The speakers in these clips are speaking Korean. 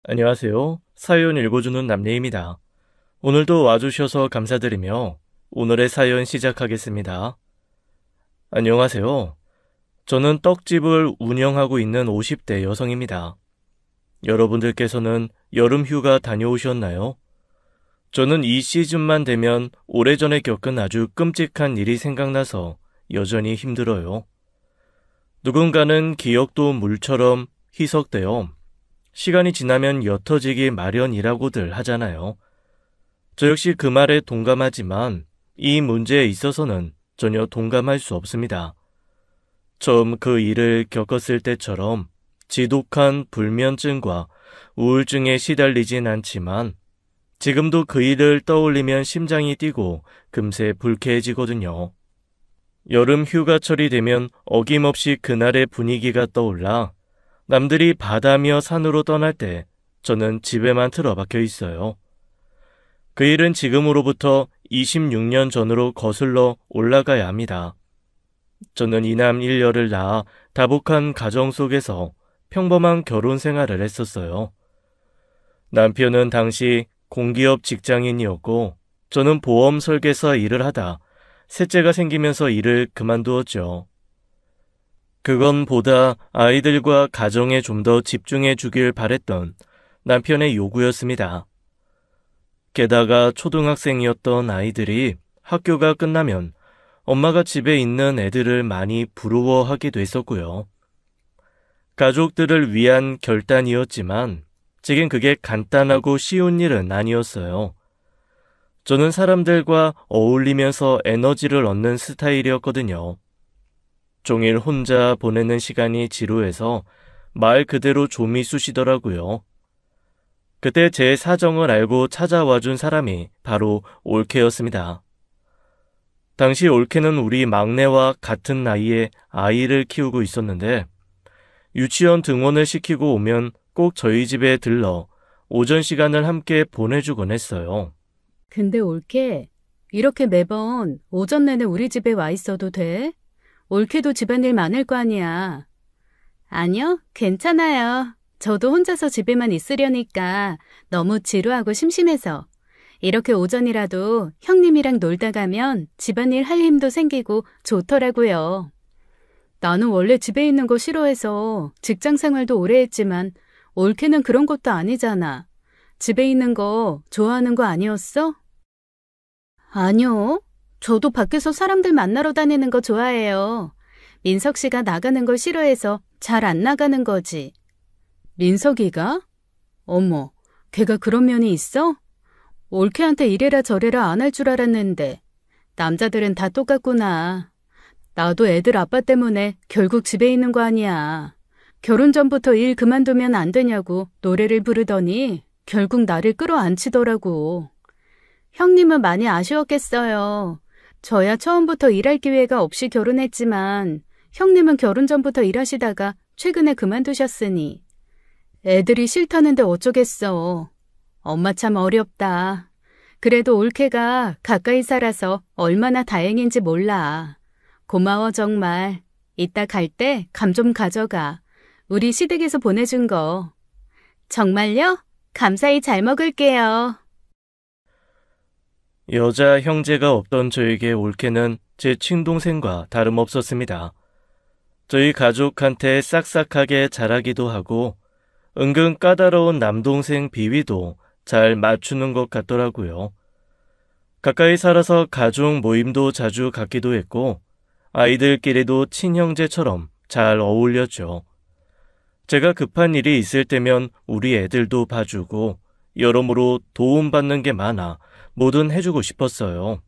안녕하세요. 사연 읽어주는 남래입니다. 오늘도 와주셔서 감사드리며 오늘의 사연 시작하겠습니다. 안녕하세요. 저는 떡집을 운영하고 있는 50대 여성입니다. 여러분들께서는 여름 휴가 다녀오셨나요? 저는 이 시즌만 되면 오래전에 겪은 아주 끔찍한 일이 생각나서 여전히 힘들어요. 누군가는 기억도 물처럼 희석되어 시간이 지나면 옅어지기 마련이라고들 하잖아요. 저 역시 그 말에 동감하지만 이 문제에 있어서는 전혀 동감할 수 없습니다. 처음 그 일을 겪었을 때처럼 지독한 불면증과 우울증에 시달리진 않지만 지금도 그 일을 떠올리면 심장이 뛰고 금세 불쾌해지거든요. 여름 휴가철이 되면 어김없이 그날의 분위기가 떠올라 남들이 바다며 산으로 떠날 때 저는 집에만 틀어박혀 있어요. 그 일은 지금으로부터 26년 전으로 거슬러 올라가야 합니다. 저는 이남 일녀를 낳아 다복한 가정 속에서 평범한 결혼 생활을 했었어요. 남편은 당시 공기업 직장인이었고 저는 보험 설계사 일을 하다 셋째가 생기면서 일을 그만두었죠. 그건보다 아이들과 가정에 좀 더 집중해 주길 바랬던 남편의 요구였습니다. 게다가 초등학생이었던 아이들이 학교가 끝나면 엄마가 집에 있는 애들을 많이 부러워하게 됐었고요. 가족들을 위한 결단이었지만 제겐 그게 간단하고 쉬운 일은 아니었어요. 저는 사람들과 어울리면서 에너지를 얻는 스타일이었거든요. 종일 혼자 보내는 시간이 지루해서 말 그대로 좀이 쑤시더라고요. 그때 제 사정을 알고 찾아와준 사람이 바로 올케였습니다. 당시 올케는 우리 막내와 같은 나이에 아이를 키우고 있었는데 유치원 등원을 시키고 오면 꼭 저희 집에 들러 오전 시간을 함께 보내주곤 했어요. 근데 올케, 이렇게 매번 오전 내내 우리 집에 와 있어도 돼? 올케도 집안일 많을 거 아니야. 아니요, 괜찮아요. 저도 혼자서 집에만 있으려니까 너무 지루하고 심심해서. 이렇게 오전이라도 형님이랑 놀다 가면 집안일 할 힘도 생기고 좋더라고요. 나는 원래 집에 있는 거 싫어해서 직장 생활도 오래 했지만 올케는 그런 것도 아니잖아. 집에 있는 거 좋아하는 거 아니었어? 아니요. 저도 밖에서 사람들 만나러 다니는 거 좋아해요. 민석 씨가 나가는 걸 싫어해서 잘 안 나가는 거지. 민석이가? 어머, 걔가 그런 면이 있어? 올케한테 이래라 저래라 안 할 줄 알았는데. 남자들은 다 똑같구나. 나도 애들 아빠 때문에 결국 집에 있는 거 아니야. 결혼 전부터 일 그만두면 안 되냐고 노래를 부르더니 결국 나를 끌어안치더라고. 형님은 많이 아쉬웠겠어요. 저야 처음부터 일할 기회가 없이 결혼했지만 형님은 결혼 전부터 일하시다가 최근에 그만두셨으니. 애들이 싫다는데 어쩌겠어. 엄마 참 어렵다. 그래도 올케가 가까이 살아서 얼마나 다행인지 몰라. 고마워 정말. 이따 갈 때 감 좀 가져가. 우리 시댁에서 보내준 거. 정말요? 감사히 잘 먹을게요. 여자 형제가 없던 저에게 올케는 제 친동생과 다름없었습니다. 저희 가족한테 싹싹하게 자라기도 하고 은근 까다로운 남동생 비위도 잘 맞추는 것 같더라고요. 가까이 살아서 가족 모임도 자주 갖기도 했고 아이들끼리도 친형제처럼 잘 어울렸죠. 제가 급한 일이 있을 때면 우리 애들도 봐주고 여러모로 도움받는 게 많아 뭐든 해주고 싶었어요.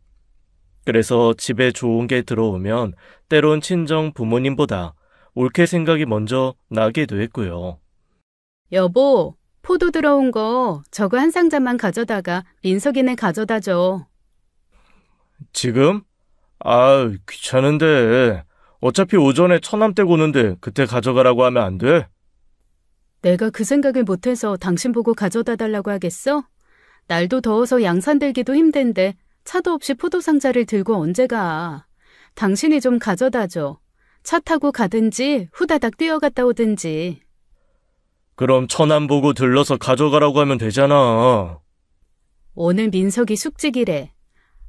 그래서 집에 좋은 게 들어오면 때론 친정 부모님보다 올케 생각이 먼저 나기도 했고요. 여보, 포도 들어온 거 저거 한 상자만 가져다가 민석이네 가져다 줘. 지금? 귀찮은데. 어차피 오전에 처남댁 오는데 그때 가져가라고 하면 안 돼? 내가 그 생각을 못해서 당신 보고 가져다 달라고 하겠어? 날도 더워서 양산 들기도 힘든데 차도 없이 포도 상자를 들고 언제 가. 당신이 좀 가져다 줘. 차 타고 가든지 후다닥 뛰어갔다 오든지. 그럼 천안 보고 들러서 가져가라고 하면 되잖아. 오늘 민석이 숙직이래.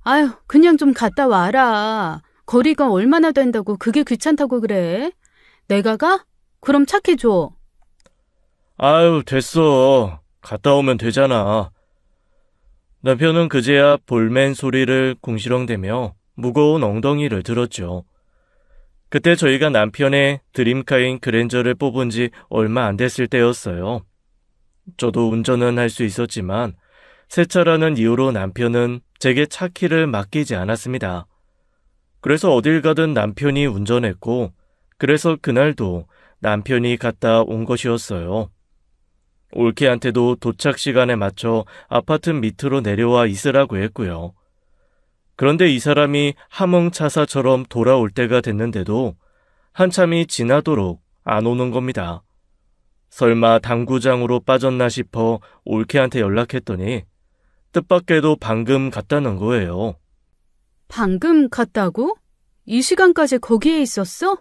아유, 그냥 좀 갔다 와라. 거리가 얼마나 된다고 그게 귀찮다고 그래? 내가 가? 그럼 착해줘. 아유, 됐어. 갔다 오면 되잖아. 남편은 그제야 볼멘 소리를 궁시렁대며 무거운 엉덩이를 들었죠. 그때 저희가 남편의 드림카인 그랜저를 뽑은 지 얼마 안 됐을 때였어요. 저도 운전은 할 수 있었지만 새 차라는 이유로 남편은 제게 차 키를 맡기지 않았습니다. 그래서 어딜 가든 남편이 운전했고, 그래서 그날도 남편이 갔다 온 것이었어요. 올케한테도 도착 시간에 맞춰 아파트 밑으로 내려와 있으라고 했고요. 그런데 이 사람이 함흥차사처럼 돌아올 때가 됐는데도 한참이 지나도록 안 오는 겁니다. 설마 당구장으로 빠졌나 싶어 올케한테 연락했더니 뜻밖에도 방금 갔다는 거예요. 방금 갔다고? 이 시간까지 거기에 있었어?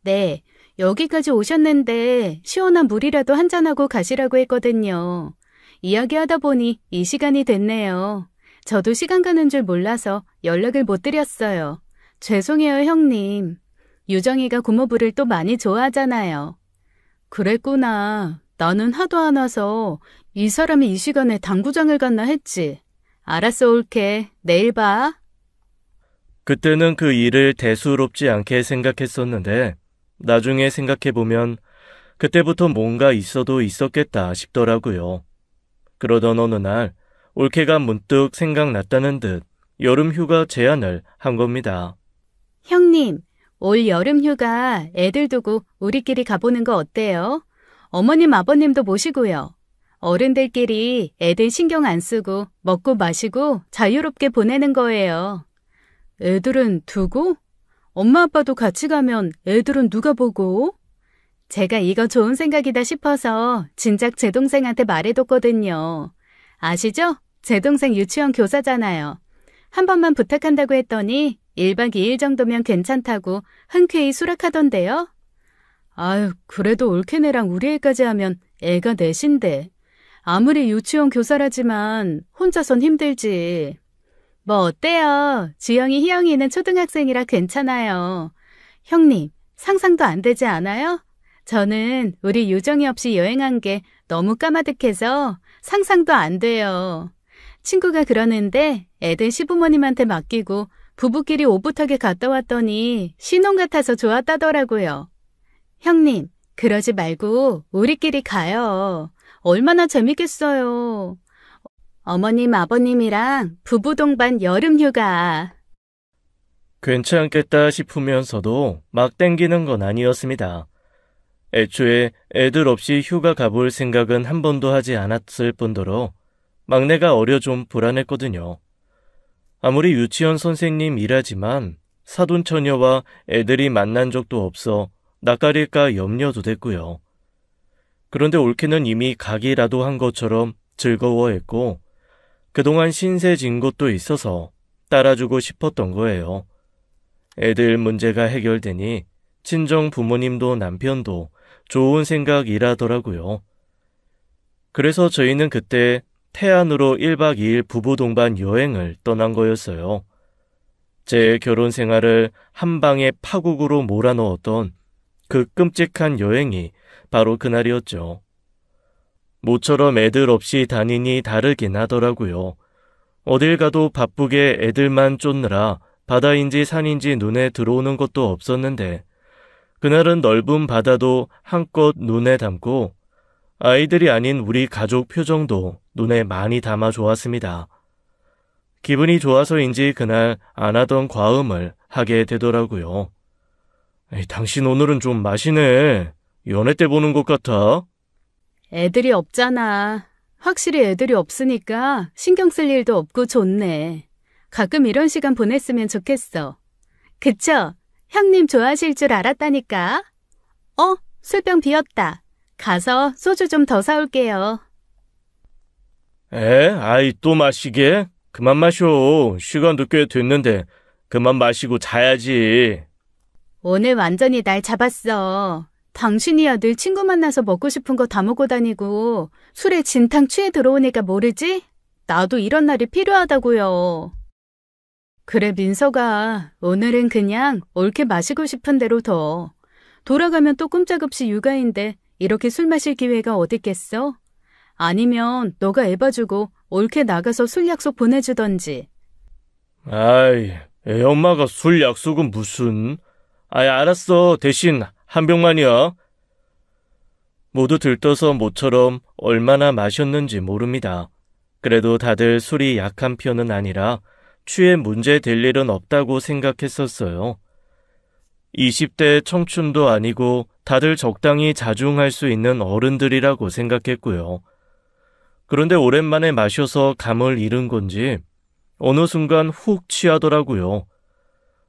네, 여기까지 오셨는데 시원한 물이라도 한잔하고 가시라고 했거든요. 이야기하다 보니 이 시간이 됐네요. 저도 시간 가는 줄 몰라서 연락을 못 드렸어요. 죄송해요, 형님. 유정이가 고모부를 또 많이 좋아하잖아요. 그랬구나. 나는 하도 안 와서 이 사람이 이 시간에 당구장을 갔나 했지. 알았어, 올케. 내일 봐. 그때는 그 일을 대수롭지 않게 생각했었는데 나중에 생각해보면 그때부터 뭔가 있어도 있었겠다 싶더라고요. 그러던 어느 날 올케가 문득 생각났다는 듯 여름 휴가 제안을 한 겁니다. 형님, 올 여름 휴가 애들 두고 우리끼리 가보는 거 어때요? 어머님, 아버님도 모시고요. 어른들끼리 애들 신경 안 쓰고 먹고 마시고 자유롭게 보내는 거예요. 애들은 두고? 엄마 아빠도 같이 가면 애들은 누가 보고? 제가 이거 좋은 생각이다 싶어서 진작 제 동생한테 말해뒀거든요. 아시죠? 제 동생 유치원 교사잖아요. 한 번만 부탁한다고 했더니 1박 2일 정도면 괜찮다고 흔쾌히 수락하던데요. 아유, 그래도 올케네랑 우리 애까지 하면 애가 넷인데. 아무리 유치원 교사라지만 혼자선 힘들지. 뭐 어때요? 주영이, 희영이는 초등학생이라 괜찮아요. 형님, 상상도 안 되지 않아요? 저는 우리 유정이 없이 여행한 게 너무 까마득해서 상상도 안 돼요. 친구가 그러는데 애들 시부모님한테 맡기고 부부끼리 오붓하게 갔다 왔더니 신혼 같아서 좋았다더라고요. 형님, 그러지 말고 우리끼리 가요. 얼마나 재밌겠어요. 어머님, 아버님이랑 부부 동반 여름 휴가. 괜찮겠다 싶으면서도 막 땡기는 건 아니었습니다. 애초에 애들 없이 휴가 가볼 생각은 한 번도 하지 않았을 뿐더러 막내가 어려 좀 불안했거든요. 아무리 유치원 선생님 일하지만 사돈처녀와 애들이 만난 적도 없어 낯가릴까 염려도 됐고요. 그런데 올케는 이미 가기라도 한 것처럼 즐거워했고 그동안 신세진 곳도 있어서 따라주고 싶었던 거예요. 애들 문제가 해결되니 친정 부모님도 남편도 좋은 생각이라더라고요. 그래서 저희는 그때 태안으로 1박 2일 부부 동반 여행을 떠난 거였어요. 제 결혼 생활을 한 방에 파국으로 몰아넣었던 그 끔찍한 여행이 바로 그날이었죠. 모처럼 애들 없이 다니니 다르긴 하더라고요. 어딜 가도 바쁘게 애들만 쫓느라 바다인지 산인지 눈에 들어오는 것도 없었는데 그날은 넓은 바다도 한껏 눈에 담고 아이들이 아닌 우리 가족 표정도 눈에 많이 담아 좋았습니다. 기분이 좋아서인지 그날 안 하던 과음을 하게 되더라고요. 당신 오늘은 좀 마시네. 연애 때 보는 것 같아. 애들이 없잖아. 확실히 애들이 없으니까 신경 쓸 일도 없고 좋네. 가끔 이런 시간 보냈으면 좋겠어. 그쵸? 형님 좋아하실 줄 알았다니까. 술병 비었다. 가서 소주 좀 더 사올게요. 아이 또 마시게? 그만 마셔. 시간도 꽤 됐는데 그만 마시고 자야지. 오늘 완전히 날 잡았어. 당신이야 늘 친구 만나서 먹고 싶은 거 다 먹고 다니고 술에 진탕 취해 들어오니까 모르지? 나도 이런 날이 필요하다고요. 그래, 민서가 오늘은 그냥 옳게 마시고 싶은 대로 더. 돌아가면 또 꼼짝없이 육아인데 이렇게 술 마실 기회가 어딨겠어? 아니면 너가 애 봐주고 옳게 나가서 술 약속 보내주던지. 아이, 애 엄마가 술 약속은 무슨? 아이, 알았어. 대신 한 병만이야. 모두 들떠서 모처럼 얼마나 마셨는지 모릅니다. 그래도 다들 술이 약한 편은 아니라 취해 문제 될 일은 없다고 생각했었어요. 20대 청춘도 아니고 다들 적당히 자중할 수 있는 어른들이라고 생각했고요. 그런데 오랜만에 마셔서 감을 잃은 건지 어느 순간 훅 취하더라고요.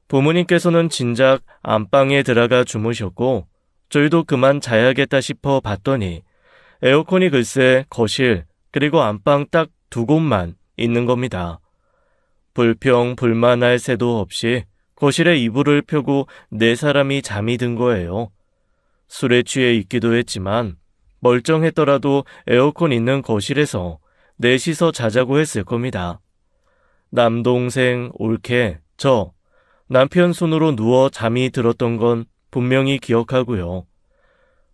부모님께서는 진작 안방에 들어가 주무셨고 저희도 그만 자야겠다 싶어 봤더니 에어컨이 글쎄 거실 그리고 안방 딱 두 곳만 있는 겁니다. 불평 불만할 새도 없이 거실에 이불을 펴고 네 사람이 잠이 든 거예요. 술에 취해 있기도 했지만 멀쩡했더라도 에어컨 있는 거실에서 넷이서 자자고 했을 겁니다. 남동생, 올케, 저, 남편 손으로 누워 잠이 들었던 건 분명히 기억하고요.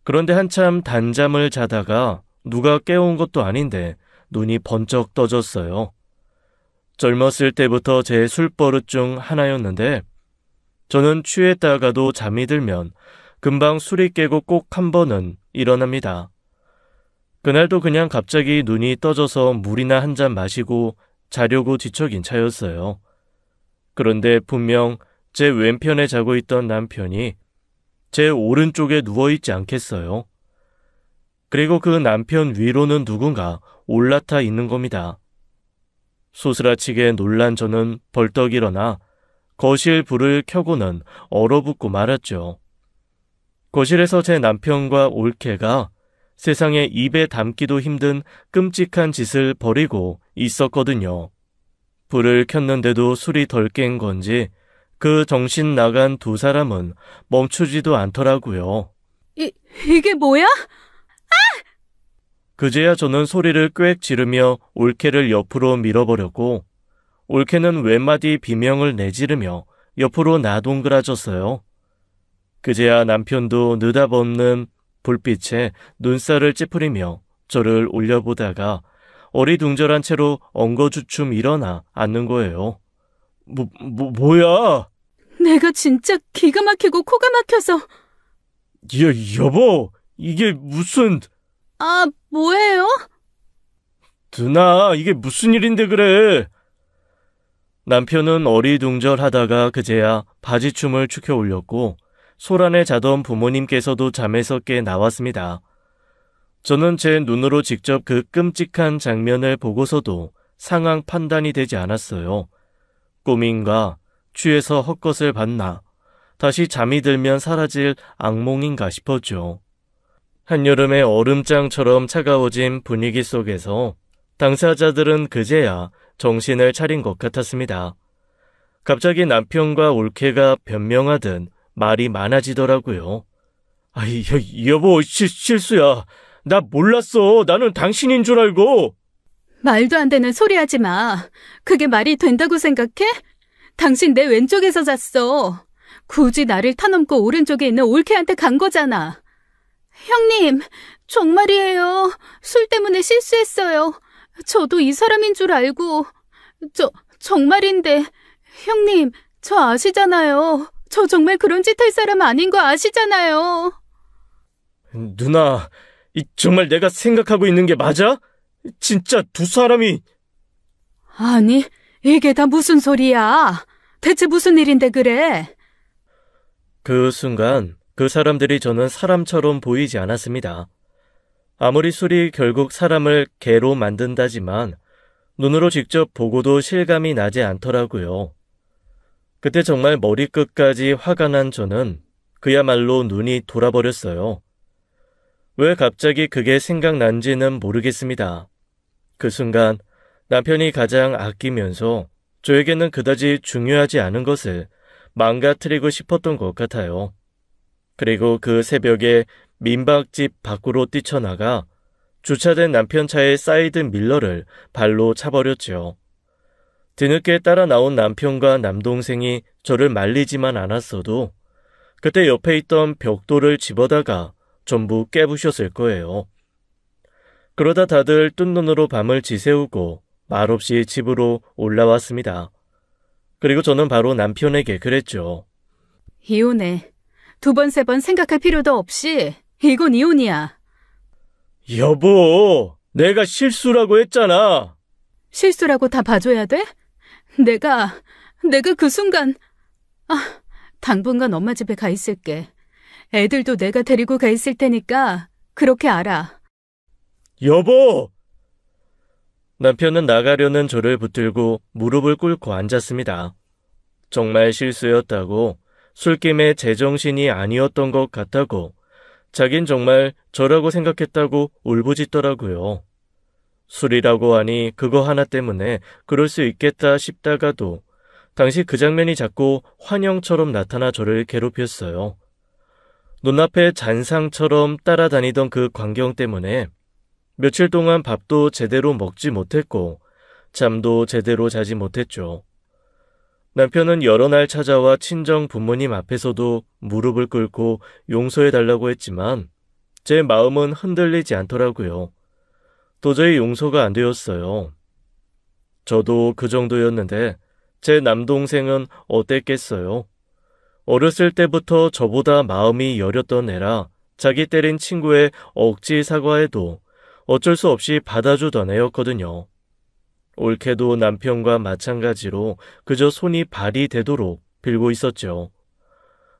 그런데 한참 단잠을 자다가 누가 깨운 것도 아닌데 눈이 번쩍 떠졌어요. 젊었을 때부터 제 술버릇 중 하나였는데 저는 취했다가도 잠이 들면 금방 술이 깨고 꼭 한 번은 일어납니다. 그날도 그냥 갑자기 눈이 떠져서 물이나 한 잔 마시고 자려고 뒤척인 차였어요. 그런데 분명 제 왼편에 자고 있던 남편이 제 오른쪽에 누워있지 않겠어요. 그리고 그 남편 위로는 누군가 올라타 있는 겁니다. 소스라치게 놀란 저는 벌떡 일어나 거실 불을 켜고는 얼어붙고 말았죠. 거실에서 제 남편과 올케가 세상에 입에 담기도 힘든 끔찍한 짓을 벌이고 있었거든요. 불을 켰는데도 술이 덜 깬 건지 그 정신 나간 두 사람은 멈추지도 않더라고요. 이게 뭐야? 그제야 저는 소리를 꽥 지르며 올케를 옆으로 밀어버렸고 올케는 웬마디 비명을 내지르며 옆으로 나동그라졌어요. 그제야 남편도 느닷없는 불빛에 눈살을 찌푸리며 저를 올려보다가 어리둥절한 채로 엉거주춤 일어나 앉는 거예요. 뭐야? 내가 진짜 기가 막히고 코가 막혀서. 여보, 이게 무슨... 아, 뭐예요? 누나, 이게 무슨 일인데 그래? 남편은 어리둥절하다가 그제야 바지춤을 추켜 올렸고 소란에 자던 부모님께서도 잠에서 깨 나왔습니다. 저는 제 눈으로 직접 그 끔찍한 장면을 보고서도 상황 판단이 되지 않았어요. 꿈인가, 취해서 헛것을 봤나, 다시 잠이 들면 사라질 악몽인가 싶었죠. 한여름의 얼음장처럼 차가워진 분위기 속에서 당사자들은 그제야 정신을 차린 것 같았습니다. 갑자기 남편과 올케가 변명하듯 말이 많아지더라고요. 아이, 여보, 실수야. 나 몰랐어. 나는 당신인 줄 알고. 말도 안 되는 소리 하지 마. 그게 말이 된다고 생각해? 당신 내 왼쪽에서 잤어. 굳이 나를 타넘고 오른쪽에 있는 올케한테 간 거잖아. 형님, 정말이에요. 술 때문에 실수했어요. 저도 이 사람인 줄 알고. 정말인데. 형님, 저 아시잖아요. 저 정말 그런 짓 할 사람 아닌 거 아시잖아요. 누나, 정말 내가 생각하고 있는 게 맞아? 진짜 두 사람이... 아니, 이게 다 무슨 소리야? 대체 무슨 일인데 그래? 그 순간 그 사람들이 저는 사람처럼 보이지 않았습니다. 아무리 술이 결국 사람을 개로 만든다지만 눈으로 직접 보고도 실감이 나지 않더라고요. 그때 정말 머리끝까지 화가 난 저는 그야말로 눈이 돌아버렸어요. 왜 갑자기 그게 생각난지는 모르겠습니다. 그 순간 남편이 가장 아끼면서 저에게는 그다지 중요하지 않은 것을 망가뜨리고 싶었던 것 같아요. 그리고 그 새벽에 민박집 밖으로 뛰쳐나가 주차된 남편 차의 사이드 밀러를 발로 차버렸죠. 뒤늦게 따라 나온 남편과 남동생이 저를 말리지만 않았어도 그때 옆에 있던 벽돌을 집어다가 전부 깨부셨을 거예요. 그러다 다들 뜬 눈으로 밤을 지새우고 말없이 집으로 올라왔습니다. 그리고 저는 바로 남편에게 그랬죠. 이혼해. 2번, 3번 생각할 필요도 없이 이건 이혼이야. 여보, 내가 실수라고 했잖아. 실수라고 다 봐줘야 돼? 내가 그 순간... 당분간 엄마 집에 가 있을게. 애들도 내가 데리고 가 있을 테니까 그렇게 알아. 여보! 남편은 나가려는 저를 붙들고 무릎을 꿇고 앉았습니다. 정말 실수였다고, 술김에 제정신이 아니었던 것 같다고, 자긴 정말 저라고 생각했다고 울부짖더라고요. 술이라고 하니 그거 하나 때문에 그럴 수 있겠다 싶다가도 당시 그 장면이 자꾸 환영처럼 나타나 저를 괴롭혔어요. 눈앞에 잔상처럼 따라다니던 그 광경 때문에 며칠 동안 밥도 제대로 먹지 못했고 잠도 제대로 자지 못했죠. 남편은 여러 날 찾아와 친정 부모님 앞에서도 무릎을 꿇고 용서해달라고 했지만 제 마음은 흔들리지 않더라고요. 도저히 용서가 안 되었어요. 저도 그 정도였는데 제 남동생은 어땠겠어요? 어렸을 때부터 저보다 마음이 여렸던 애라 자기 때린 친구의 억지 사과에도 어쩔 수 없이 받아주던 애였거든요. 옳게도 남편과 마찬가지로 그저 손이 발이 되도록 빌고 있었죠.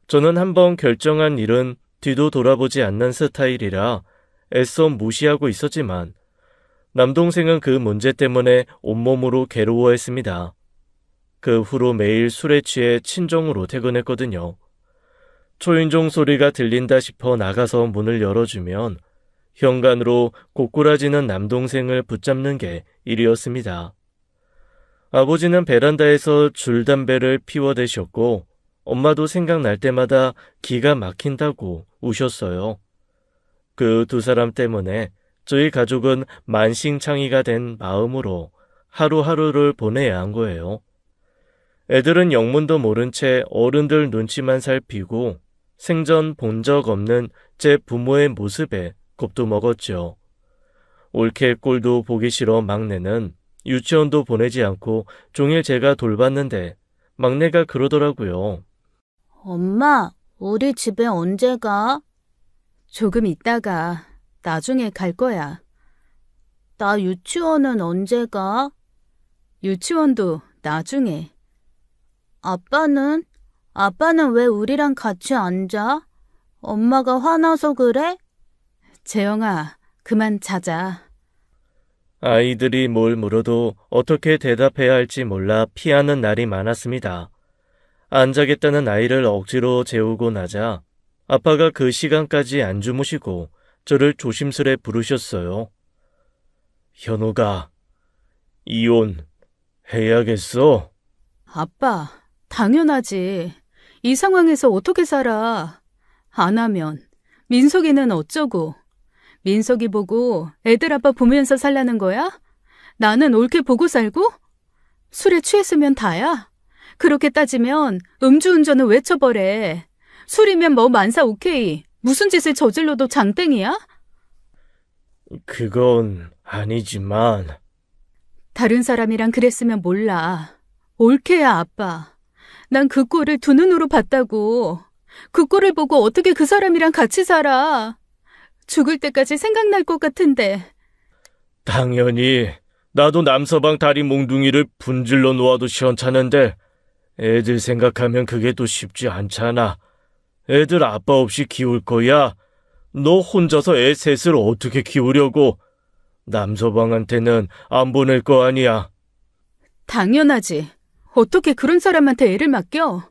저는 한번 결정한 일은 뒤도 돌아보지 않는 스타일이라 애써 무시하고 있었지만 남동생은 그 문제 때문에 온몸으로 괴로워했습니다. 그 후로 매일 술에 취해 친정으로 퇴근했거든요. 초인종 소리가 들린다 싶어 나가서 문을 열어주면 현관으로 고꾸라지는 남동생을 붙잡는 게 일이었습니다. 아버지는 베란다에서 줄담배를 피워대셨고 엄마도 생각날 때마다 기가 막힌다고 우셨어요. 그 2사람 때문에 저희 가족은 만신창이가 된 마음으로 하루하루를 보내야 한 거예요. 애들은 영문도 모른 채 어른들 눈치만 살피고 생전 본 적 없는 제 부모의 모습에 겁도 먹었죠. 올케 꼴도 보기 싫어 막내는 유치원도 보내지 않고 종일 제가 돌봤는데 막내가 그러더라고요. 엄마, 우리 집에 언제 가? 조금 있다가 나중에 갈 거야. 나 유치원은 언제 가? 유치원도 나중에. 아빠는? 아빠는 왜 우리랑 같이 앉아? 엄마가 화나서 그래? 재영아, 그만 자자. 아이들이 뭘 물어도 어떻게 대답해야 할지 몰라 피하는 날이 많았습니다. 안 자겠다는 아이를 억지로 재우고 나자 아빠가 그 시간까지 안 주무시고 저를 조심스레 부르셨어요. 현우가 이혼해야겠어? 아빠, 당연하지. 이 상황에서 어떻게 살아? 안 하면 민석이는 어쩌고? 민석이 보고 애들 아빠 보면서 살라는 거야? 나는 옳게 보고 살고? 술에 취했으면 다야. 그렇게 따지면 음주운전은 왜 처벌해? 술이면 뭐 만사 오케이. 무슨 짓을 저질러도 장땡이야? 그건 아니지만... 다른 사람이랑 그랬으면 몰라. 옳게야, 아빠. 난 그 꼴을 2눈으로 봤다고. 그 꼴을 보고 어떻게 그 사람이랑 같이 살아? 죽을 때까지 생각날 것 같은데. 당연히 나도 남서방 다리 몽둥이를 분질러 놓아도 시원찮은데 애들 생각하면 그게 또 쉽지 않잖아. 애들 아빠 없이 키울 거야. 너 혼자서 애 셋을 어떻게 키우려고. 남서방한테는 안 보낼 거 아니야. 당연하지. 어떻게 그런 사람한테 애를 맡겨?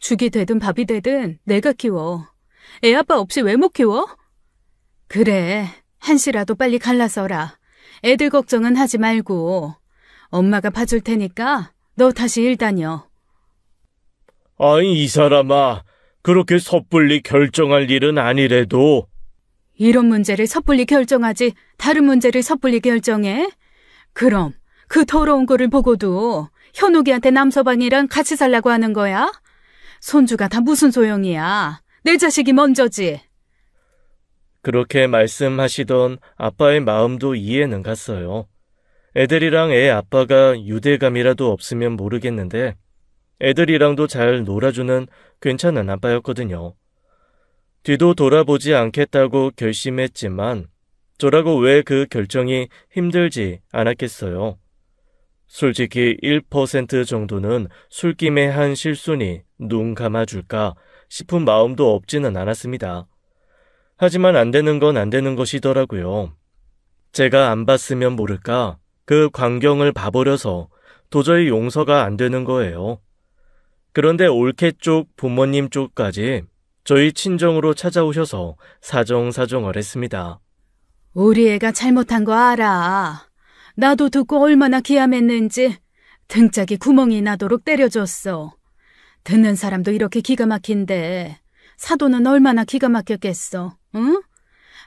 죽이 되든 밥이 되든 내가 키워. 애 아빠 없이 왜 못 키워? 그래, 한시라도 빨리 갈라서라. 애들 걱정은 하지 말고. 엄마가 봐줄 테니까 너 다시 일 다녀. 아니 이 사람아, 그렇게 섣불리 결정할 일은 아니래도. 이런 문제를 섣불리 결정하지 다른 문제를 섭불리 결정해? 그럼 그 더러운 꼴을 보고도 현옥이한테 남서방이랑 같이 살라고 하는 거야? 손주가 다 무슨 소용이야. 내 자식이 먼저지. 그렇게 말씀하시던 아빠의 마음도 이해는 갔어요. 애들이랑 애 아빠가 유대감이라도 없으면 모르겠는데 애들이랑도 잘 놀아주는 괜찮은 아빠였거든요. 뒤도 돌아보지 않겠다고 결심했지만 저라고 왜 그 결정이 힘들지 않았겠어요. 솔직히 1% 정도는 술김에 한 실수니 눈 감아줄까 싶은 마음도 없지는 않았습니다. 하지만 안 되는 건 안 되는 것이더라고요. 제가 안 봤으면 모를까 그 광경을 봐버려서 도저히 용서가 안 되는 거예요. 그런데 올케 쪽 부모님 쪽까지 저희 친정으로 찾아오셔서 사정사정을 했습니다. 우리 애가 잘못한 거 알아. 나도 듣고 얼마나 기함했는지 등짝이 구멍이 나도록 때려줬어. 듣는 사람도 이렇게 기가 막힌데 사도는 얼마나 기가 막혔겠어. 응?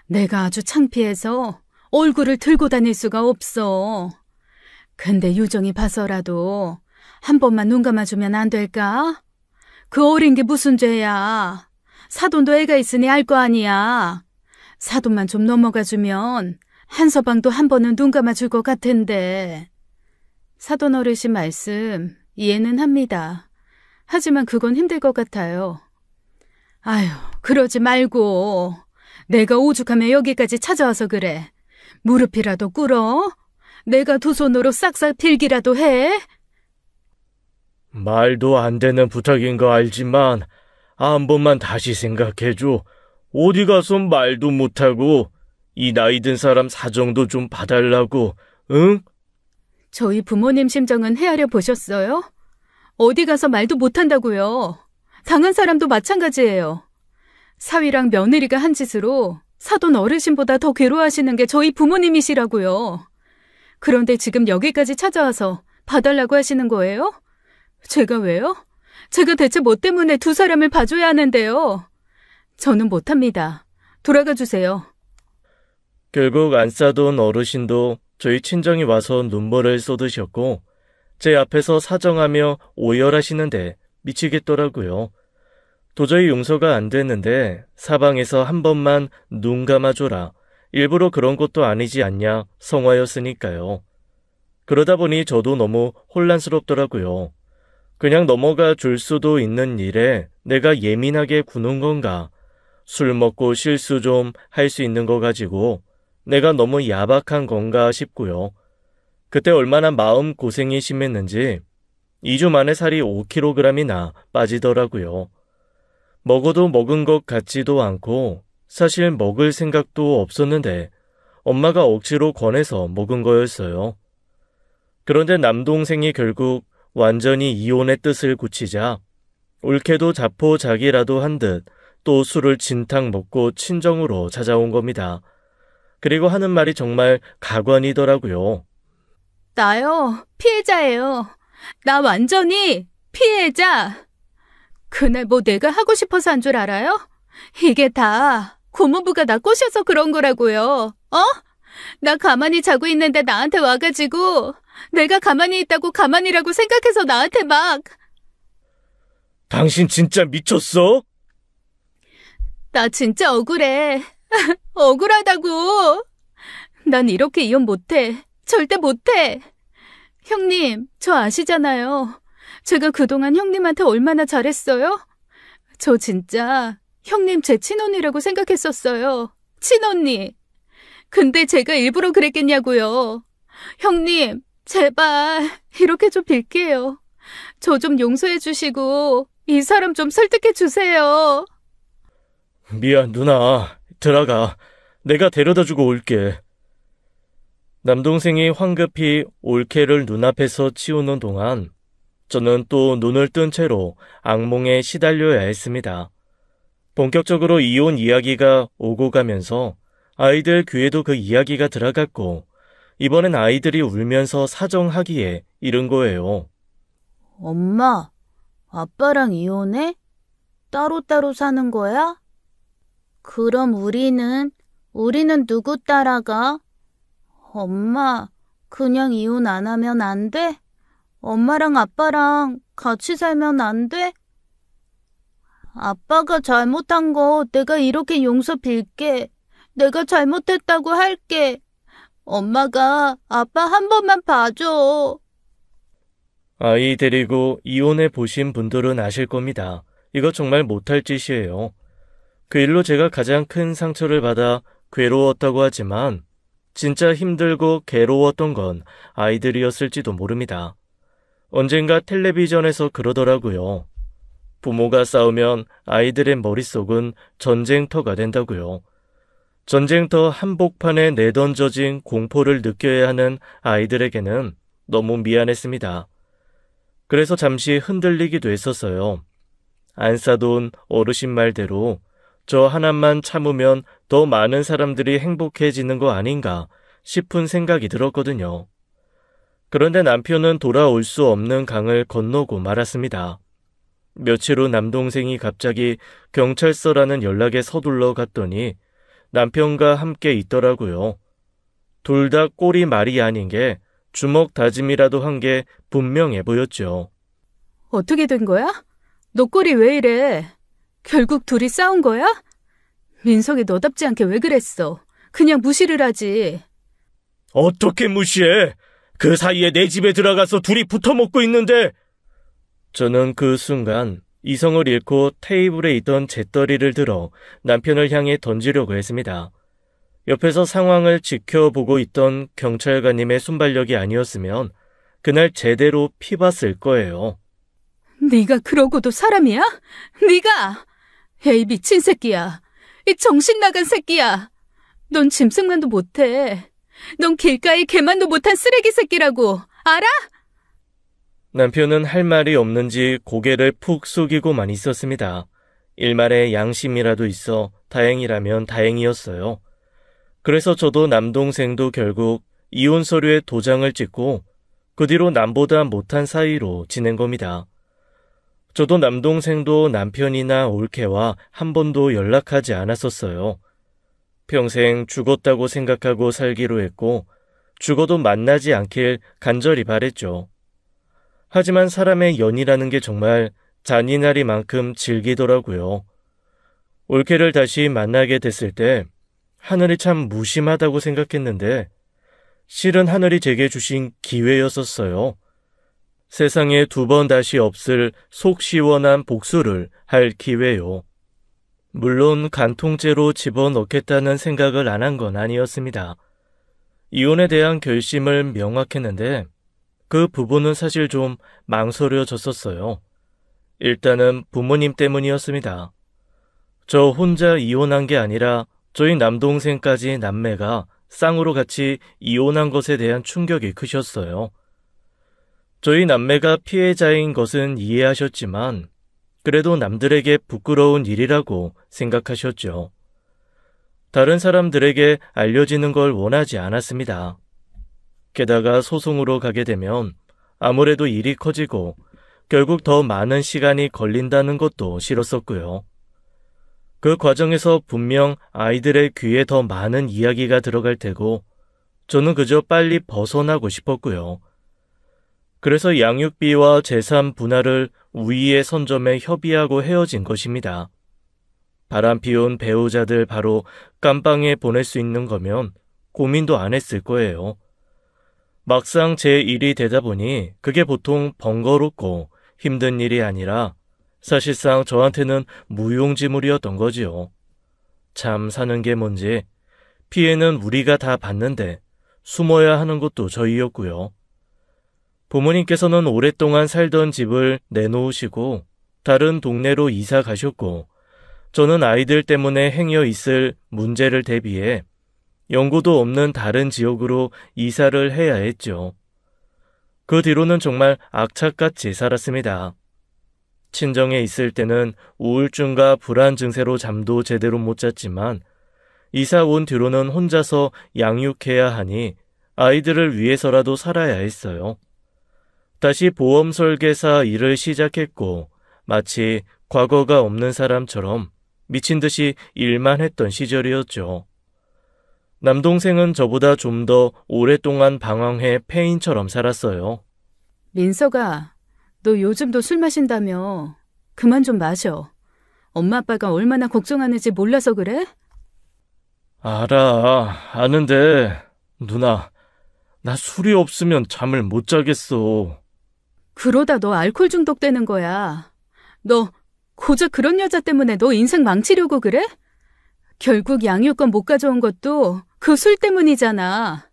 내가 아주 창피해서 얼굴을 들고 다닐 수가 없어. 근데 유정이 봐서라도 한 번만 눈 감아주면 안 될까? 그 어린 게 무슨 죄야. 사돈도 애가 있으니 알 거 아니야. 사돈만 좀 넘어가주면 한서방도 한 번은 눈 감아줄 것 같은데. 사돈 어르신 말씀 이해는 합니다. 하지만 그건 힘들 것 같아요. 아휴, 그러지 말고. 내가 오죽하면 여기까지 찾아와서 그래. 무릎이라도 꿇어? 내가 두 손으로 싹싹 빌기라도 해? 말도 안 되는 부탁인 거 알지만 한 번만 다시 생각해줘. 어디 가서 말도 못하고 이 나이 든 사람 사정도 좀 봐달라고, 응? 저희 부모님 심정은 헤아려 보셨어요? 어디 가서 말도 못한다고요. 당한 사람도 마찬가지예요. 사위랑 며느리가 한 짓으로 사돈 어르신보다 더 괴로워하시는 게 저희 부모님이시라고요. 그런데 지금 여기까지 찾아와서 봐달라고 하시는 거예요? 제가 왜요? 제가 대체 뭐 때문에 두 사람을 봐줘야 하는데요? 저는 못합니다. 돌아가 주세요. 결국 안 싸던 어르신도 저희 친정이 와서 눈물을 쏟으셨고 제 앞에서 사정하며 오열하시는데 미치겠더라고요. 도저히 용서가 안 됐는데 사방에서 한 번만 눈 감아줘라. 일부러 그런 것도 아니지 않냐 성화였으니까요. 그러다 보니 저도 너무 혼란스럽더라고요. 그냥 넘어가 줄 수도 있는 일에 내가 예민하게 구는 건가? 술 먹고 실수 좀 할 수 있는 거 가지고 내가 너무 야박한 건가 싶고요. 그때 얼마나 마음 고생이 심했는지 2주 만에 살이 5kg이나 빠지더라고요. 먹어도 먹은 것 같지도 않고 사실 먹을 생각도 없었는데 엄마가 억지로 권해서 먹은 거였어요. 그런데 남동생이 결국 완전히 이혼의 뜻을 굳히자 올케도 자포자기라도 한 듯 또 술을 진탕 먹고 친정으로 찾아온 겁니다. 그리고 하는 말이 정말 가관이더라고요. 나요, 피해자예요. 나 완전히 피해자. 그날 뭐 내가 하고 싶어서 한 줄 알아요? 이게 다 고모부가 나 꼬셔서 그런 거라고요. 어? 나 가만히 자고 있는데 나한테 와가지고 내가 가만히 있다고 가만히라고 생각해서 나한테 막. 당신 진짜 미쳤어? 나 진짜 억울해. 억울하다고. 난 이렇게 이혼 못해. 절대 못해. 형님, 저 아시잖아요. 제가 그동안 형님한테 얼마나 잘했어요? 저 진짜 형님 제 친언니라고 생각했었어요. 친언니. 근데 제가 일부러 그랬겠냐고요. 형님, 제발 이렇게 좀 빌게요. 저 좀 용서해 주시고 이 사람 좀 설득해 주세요. 미안 누나, 들어가. 내가 데려다주고 올게. 남동생이 황급히 올케를 눈앞에서 치우는 동안 저는 또 눈을 뜬 채로 악몽에 시달려야 했습니다. 본격적으로 이혼 이야기가 오고 가면서 아이들 귀에도 그 이야기가 들어갔고 이번엔 아이들이 울면서 사정하기에 이른 거예요. 엄마, 아빠랑 이혼해? 따로따로 사는 거야? 그럼 우리는 누구 따라가? 엄마, 그냥 이혼 안 하면 안 돼? 엄마랑 아빠랑 같이 살면 안 돼? 아빠가 잘못한 거 내가 이렇게 용서 빌게. 내가 잘못했다고 할게. 엄마가 아빠 한 번만 봐줘. 아이 데리고 이혼해 보신 분들은 아실 겁니다. 이거 정말 못할 짓이에요. 그 일로 제가 가장 큰 상처를 받아 괴로웠다고 하지만 진짜 힘들고 괴로웠던 건 아이들이었을지도 모릅니다. 언젠가 텔레비전에서 그러더라고요. 부모가 싸우면 아이들의 머릿속은 전쟁터가 된다고요. 전쟁터 한복판에 내던져진 공포를 느껴야 하는 아이들에게는 너무 미안했습니다. 그래서 잠시 흔들리기도 했었어요. 안 싸돈 어르신 말대로 저 하나만 참으면 더 많은 사람들이 행복해지는 거 아닌가 싶은 생각이 들었거든요. 그런데 남편은 돌아올 수 없는 강을 건너고 말았습니다. 며칠 후 남동생이 갑자기 경찰서라는 연락에 서둘러 갔더니 남편과 함께 있더라고요. 둘 다 꼴이 말이 아닌 게 주먹 다짐이라도 한 게 분명해 보였죠. 어떻게 된 거야? 너 꼴이 왜 이래? 결국 둘이 싸운 거야? 민석이 너답지 않게 왜 그랬어? 그냥 무시를 하지. 어떻게 무시해? 그 사이에 내 집에 들어가서 둘이 붙어먹고 있는데. 저는 그 순간 이성을 잃고 테이블에 있던 잿더리를 들어 남편을 향해 던지려고 했습니다. 옆에서 상황을 지켜보고 있던 경찰관님의 순발력이 아니었으면 그날 제대로 피봤을 거예요. 네가 그러고도 사람이야? 네가! 에이 미친 새끼야. 이 정신 나간 새끼야. 넌 짐승만도 못해. 넌 길가의 개만도 못한 쓰레기 새끼라고. 알아? 남편은 할 말이 없는지 고개를 푹 숙이고만 있었습니다. 일말의 양심이라도 있어 다행이라면 다행이었어요. 그래서 저도 남동생도 결국 이혼 서류에 도장을 찍고 그 뒤로 남보다 못한 사이로 지낸 겁니다. 저도 남동생도 남편이나 올케와 한 번도 연락하지 않았었어요. 평생 죽었다고 생각하고 살기로 했고 죽어도 만나지 않길 간절히 바랬죠. 하지만 사람의 연이라는 게 정말 잔인하리만큼 질기더라고요. 올케를 다시 만나게 됐을 때 하늘이 참 무심하다고 생각했는데 실은 하늘이 제게 주신 기회였었어요. 세상에 두 번 다시 없을 속 시원한 복수를 할 기회요. 물론 간통죄로 집어넣겠다는 생각을 안 한 건 아니었습니다. 이혼에 대한 결심을 명확했는데 그 부분은 사실 좀 망설여졌었어요. 일단은 부모님 때문이었습니다. 저 혼자 이혼한 게 아니라 저희 남동생까지 남매가 쌍으로 같이 이혼한 것에 대한 충격이 크셨어요. 저희 남매가 피해자인 것은 이해하셨지만 그래도 남들에게 부끄러운 일이라고 생각하셨죠. 다른 사람들에게 알려지는 걸 원하지 않았습니다. 게다가 소송으로 가게 되면 아무래도 일이 커지고 결국 더 많은 시간이 걸린다는 것도 싫었었고요. 그 과정에서 분명 아이들의 귀에 더 많은 이야기가 들어갈 테고 저는 그저 빨리 벗어나고 싶었고요. 그래서 양육비와 재산 분할을 우위의 선점에 협의하고 헤어진 것입니다. 바람 피운 배우자들 바로 깜빵에 보낼 수 있는 거면 고민도 안 했을 거예요. 막상 제 일이 되다 보니 그게 보통 번거롭고 힘든 일이 아니라 사실상 저한테는 무용지물이었던 거지요. 참 사는 게 뭔지 피해는 우리가 다 봤는데 숨어야 하는 것도 저희였고요. 부모님께서는 오랫동안 살던 집을 내놓으시고 다른 동네로 이사 가셨고 저는 아이들 때문에 행여 있을 문제를 대비해 연고도 없는 다른 지역으로 이사를 해야 했죠. 그 뒤로는 정말 악착같이 살았습니다. 친정에 있을 때는 우울증과 불안 증세로 잠도 제대로 못 잤지만 이사 온 뒤로는 혼자서 양육해야 하니 아이들을 위해서라도 살아야 했어요. 다시 보험 설계사 일을 시작했고 마치 과거가 없는 사람처럼 미친 듯이 일만 했던 시절이었죠. 남동생은 저보다 좀 더 오랫동안 방황해 폐인처럼 살았어요. 민서가, 너 요즘도 술 마신다며. 그만 좀 마셔. 엄마 아빠가 얼마나 걱정하는지 몰라서 그래? 알아, 아는데 누나, 나 술이 없으면 잠을 못 자겠어. 그러다 너 알코올 중독되는 거야. 너 고작 그런 여자 때문에 너 인생 망치려고 그래? 결국 양육권 못 가져온 것도 그 술 때문이잖아.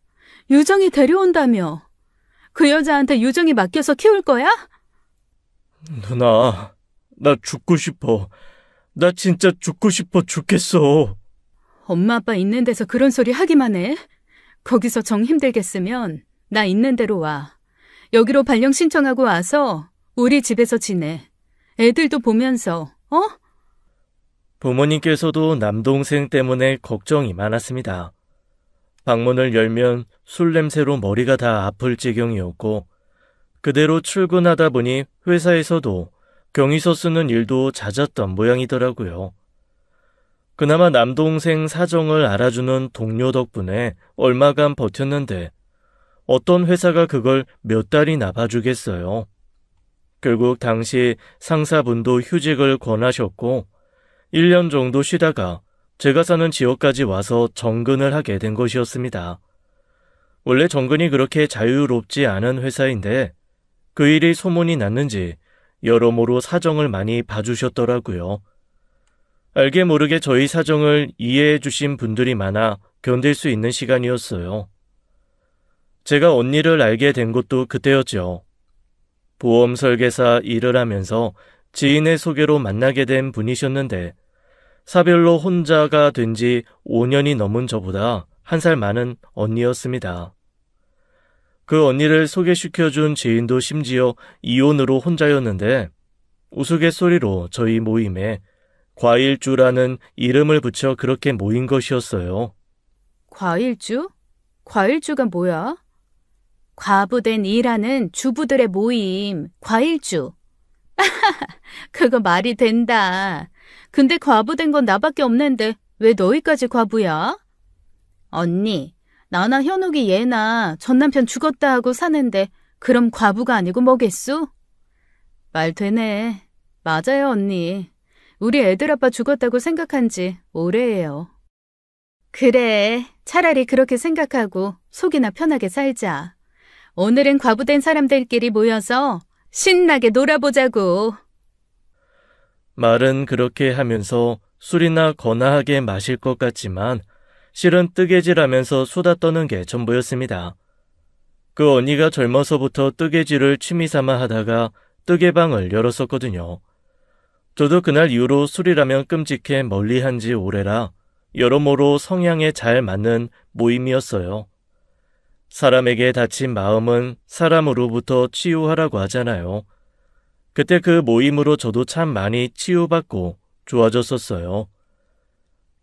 유정이 데려온다며. 그 여자한테 유정이 맡겨서 키울 거야? 누나, 나 죽고 싶어. 나 진짜 죽고 싶어 죽겠어. 엄마 아빠 있는 데서 그런 소리 하기만 해. 거기서 정 힘들겠으면 나 있는 데로 와. 여기로 발령 신청하고 와서 우리 집에서 지내. 애들도 보면서, 어? 부모님께서도 남동생 때문에 걱정이 많았습니다. 방문을 열면 술 냄새로 머리가 다 아플 지경이었고 그대로 출근하다 보니 회사에서도 경위서 쓰는 일도 잦았던 모양이더라고요. 그나마 남동생 사정을 알아주는 동료 덕분에 얼마간 버텼는데 어떤 회사가 그걸 몇 달이나 봐주겠어요. 결국 당시 상사분도 휴직을 권하셨고 1년 정도 쉬다가 제가 사는 지역까지 와서 정근을 하게 된 것이었습니다. 원래 정근이 그렇게 자유롭지 않은 회사인데 그 일이 소문이 났는지 여러모로 사정을 많이 봐주셨더라고요. 알게 모르게 저희 사정을 이해해 주신 분들이 많아 견딜 수 있는 시간이었어요. 제가 언니를 알게 된 것도 그때였죠. 보험 설계사 일을 하면서 지인의 소개로 만나게 된 분이셨는데 사별로 혼자가 된 지 5년이 넘은 저보다 1살 많은 언니였습니다. 그 언니를 소개시켜준 지인도 심지어 이혼으로 혼자였는데 우스갯소리로 저희 모임에 과일주라는 이름을 붙여 그렇게 모인 것이었어요. 과일주? 과일주가 뭐야? 과부된 일하는 주부들의 모임, 과일주. 그거 말이 된다. 근데 과부된 건 나밖에 없는데 왜 너희까지 과부야? 언니, 나나 현욱이 얘나 전 남편 죽었다 하고 사는데 그럼 과부가 아니고 뭐겠수? 말 되네. 맞아요, 언니. 우리 애들 아빠 죽었다고 생각한 지 오래예요. 그래, 차라리 그렇게 생각하고 속이나 편하게 살자. 오늘은 과부된 사람들끼리 모여서 신나게 놀아보자고. 말은 그렇게 하면서 술이나 거나하게 마실 것 같지만 실은 뜨개질하면서 수다 떠는 게 전부였습니다. 그 언니가 젊어서부터 뜨개질을 취미삼아 하다가 뜨개방을 열었었거든요. 저도 그날 이후로 술이라면 끔찍해 멀리한 지 오래라 여러모로 성향에 잘 맞는 모임이었어요. 사람에게 다친 마음은 사람으로부터 치유하라고 하잖아요. 그때 그 모임으로 저도 참 많이 치유받고 좋아졌었어요.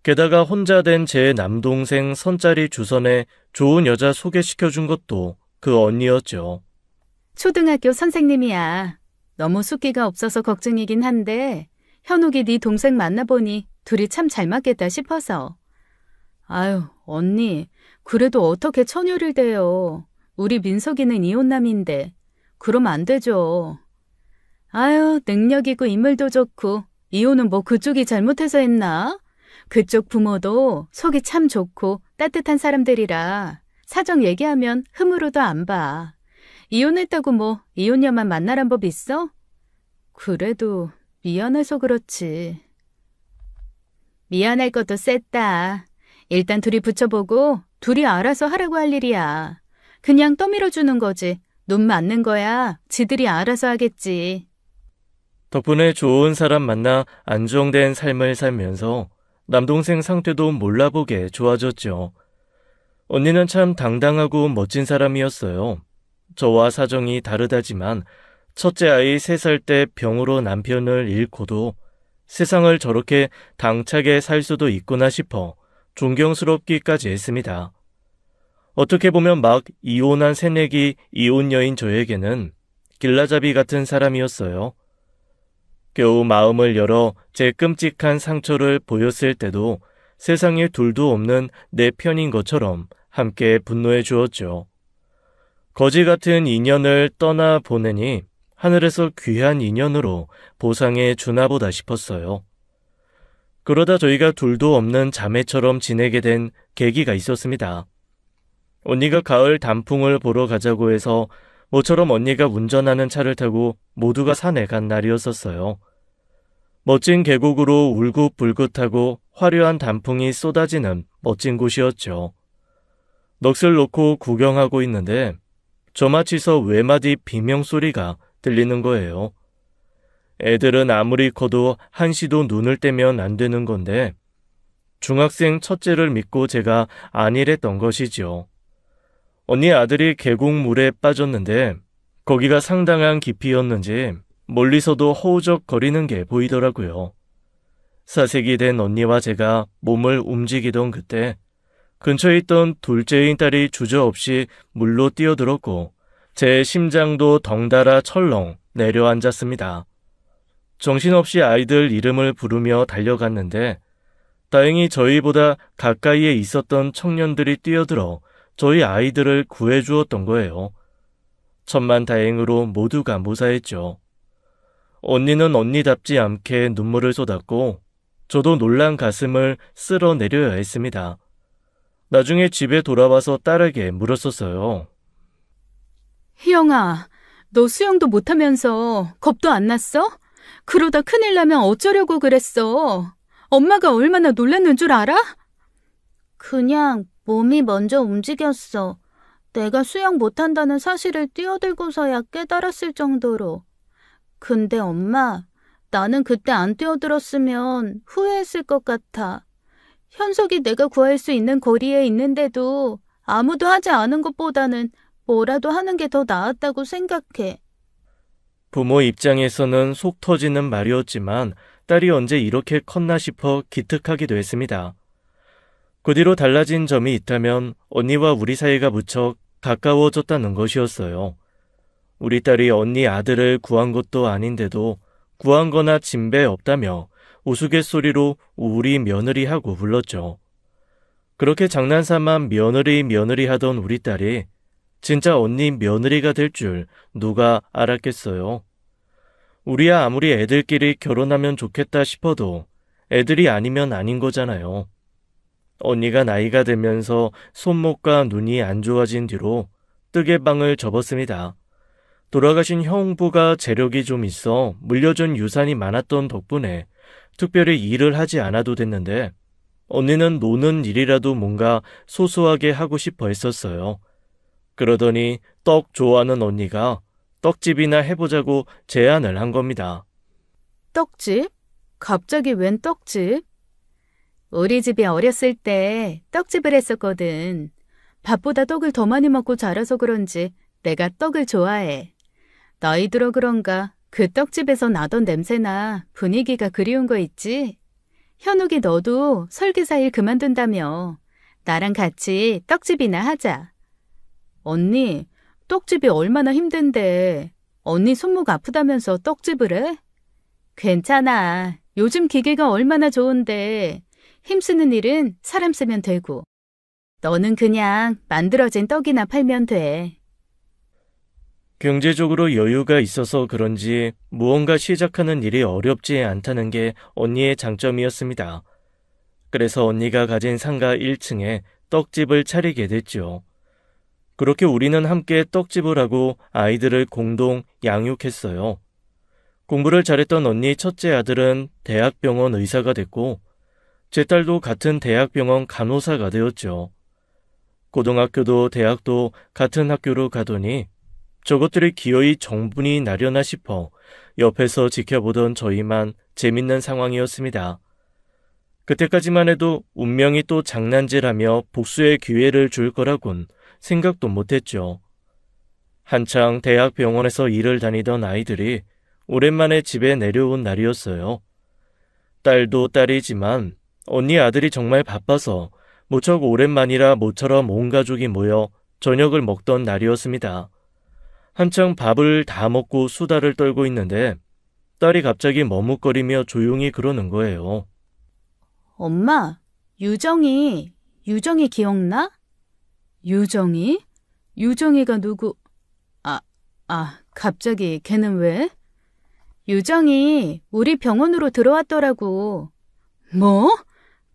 게다가 혼자 된 제 남동생 선짜리 주선에 좋은 여자 소개시켜준 것도 그 언니였죠. 초등학교 선생님이야. 너무 숫기가 없어서 걱정이긴 한데 현욱이 네 동생 만나보니 둘이 참 잘 맞겠다 싶어서. 아유, 언니, 그래도 어떻게 처녀를 대요. 우리 민석이는 이혼남인데 그럼 안 되죠. 아유, 능력 있고 인물도 좋고 이혼은 뭐 그쪽이 잘못해서 했나? 그쪽 부모도 속이 참 좋고 따뜻한 사람들이라 사정 얘기하면 흠으로도 안 봐. 이혼했다고 뭐 이혼녀만 만나란 법 있어? 그래도 미안해서 그렇지. 미안할 것도 셌다. 일단 둘이 붙여보고 둘이 알아서 하라고 할 일이야. 그냥 떠밀어주는 거지. 눈 맞는 거야. 지들이 알아서 하겠지. 덕분에 좋은 사람 만나 안정된 삶을 살면서 남동생 상태도 몰라보게 좋아졌죠. 언니는 참 당당하고 멋진 사람이었어요. 저와 사정이 다르다지만 첫째 아이 3살 때 병으로 남편을 잃고도 세상을 저렇게 당차게 살 수도 있구나 싶어 존경스럽기까지 했습니다. 어떻게 보면 막 이혼한 새내기 이혼녀인 저에게는 길라잡이 같은 사람이었어요. 겨우 마음을 열어 제 끔찍한 상처를 보였을 때도 세상에 둘도 없는 내 편인 것처럼 함께 분노해 주었죠. 거지 같은 인연을 떠나 보내니 하늘에서 귀한 인연으로 보상해 주나 보다 싶었어요. 그러다 저희가 둘도 없는 자매처럼 지내게 된 계기가 있었습니다. 언니가 가을 단풍을 보러 가자고 해서 모처럼 언니가 운전하는 차를 타고 모두가 산에 간 날이었었어요. 멋진 계곡으로 울긋불긋하고 화려한 단풍이 쏟아지는 멋진 곳이었죠. 넋을 놓고 구경하고 있는데 저마치서 외마디 비명소리가 들리는 거예요. 애들은 아무리 커도 한시도 눈을 떼면 안 되는 건데 중학생 첫째를 믿고 제가 안일했던 것이지요. 언니 아들이 계곡물에 빠졌는데 거기가 상당한 깊이였는지 멀리서도 허우적거리는 게 보이더라고요. 사색이 된 언니와 제가 몸을 움직이던 그때 근처에 있던 둘째인 딸이 주저없이 물로 뛰어들었고 제 심장도 덩달아 철렁 내려앉았습니다. 정신없이 아이들 이름을 부르며 달려갔는데 다행히 저희보다 가까이에 있었던 청년들이 뛰어들어 저희 아이들을 구해주었던 거예요. 천만다행으로 모두가 무사했죠. 언니는 언니답지 않게 눈물을 쏟았고 저도 놀란 가슴을 쓸어내려야 했습니다. 나중에 집에 돌아와서 딸에게 물었었어요. 희영아, 너 수영도 못하면서 겁도 안 났어? 그러다 큰일 나면 어쩌려고 그랬어? 엄마가 얼마나 놀랐는 줄 알아? 그냥 몸이 먼저 움직였어. 내가 수영 못한다는 사실을 뛰어들고서야 깨달았을 정도로. 근데 엄마, 나는 그때 안 뛰어들었으면 후회했을 것 같아. 현석이 내가 구할 수 있는 거리에 있는데도 아무도 하지 않은 것보다는 뭐라도 하는 게 더 나았다고 생각해. 부모 입장에서는 속 터지는 말이었지만 딸이 언제 이렇게 컸나 싶어 기특하기도 했습니다. 그 뒤로 달라진 점이 있다면 언니와 우리 사이가 무척 가까워졌다는 것이었어요. 우리 딸이 언니 아들을 구한 것도 아닌데도 구한 거나 진배 없다며 우스갯소리로 우리 며느리 하고 불렀죠. 그렇게 장난삼아 며느리 하던 우리 딸이 진짜 언니 며느리가 될 줄 누가 알았겠어요. 우리야 아무리 애들끼리 결혼하면 좋겠다 싶어도 애들이 아니면 아닌 거잖아요. 언니가 나이가 들면서 손목과 눈이 안 좋아진 뒤로 뜨개방을 접었습니다. 돌아가신 형부가 재력이 좀 있어 물려준 유산이 많았던 덕분에 특별히 일을 하지 않아도 됐는데 언니는 노는 일이라도 뭔가 소소하게 하고 싶어 했었어요. 그러더니 떡 좋아하는 언니가 떡집이나 해보자고 제안을 한 겁니다. 떡집? 갑자기 웬 떡집? 우리 집이 어렸을 때 떡집을 했었거든. 밥보다 떡을 더 많이 먹고 자라서 그런지 내가 떡을 좋아해. 나이 들어 그런가 그 떡집에서 나던 냄새나 분위기가 그리운 거 있지? 현욱이 너도 설계사 일 그만둔다며. 나랑 같이 떡집이나 하자. 언니, 떡집이 얼마나 힘든데 언니 손목 아프다면서 떡집을 해? 괜찮아. 요즘 기계가 얼마나 좋은데 힘쓰는 일은 사람 쓰면 되고 너는 그냥 만들어진 떡이나 팔면 돼. 경제적으로 여유가 있어서 그런지 무언가 시작하는 일이 어렵지 않다는 게 언니의 장점이었습니다. 그래서 언니가 가진 상가 1층에 떡집을 차리게 됐죠. 그렇게 우리는 함께 떡집을 하고 아이들을 공동 양육했어요. 공부를 잘했던 언니 첫째 아들은 대학병원 의사가 됐고 제 딸도 같은 대학병원 간호사가 되었죠. 고등학교도 대학도 같은 학교로 가더니 저것들이 기어이 정분이 나려나 싶어 옆에서 지켜보던 저희만 재밌는 상황이었습니다. 그때까지만 해도 운명이 또 장난질하며 복수의 기회를 줄 거라곤 생각도 못했죠. 한창 대학병원에서 일을 다니던 아이들이 오랜만에 집에 내려온 날이었어요. 딸도 딸이지만 언니 아들이 정말 바빠서 무척 오랜만이라 모처럼 온 가족이 모여 저녁을 먹던 날이었습니다. 한창 밥을 다 먹고 수다를 떨고 있는데 딸이 갑자기 머뭇거리며 조용히 그러는 거예요. 엄마, 유정이 기억나? 유정이? 유정이가 누구? 갑자기 걔는 왜? 유정이 우리 병원으로 들어왔더라고. 뭐?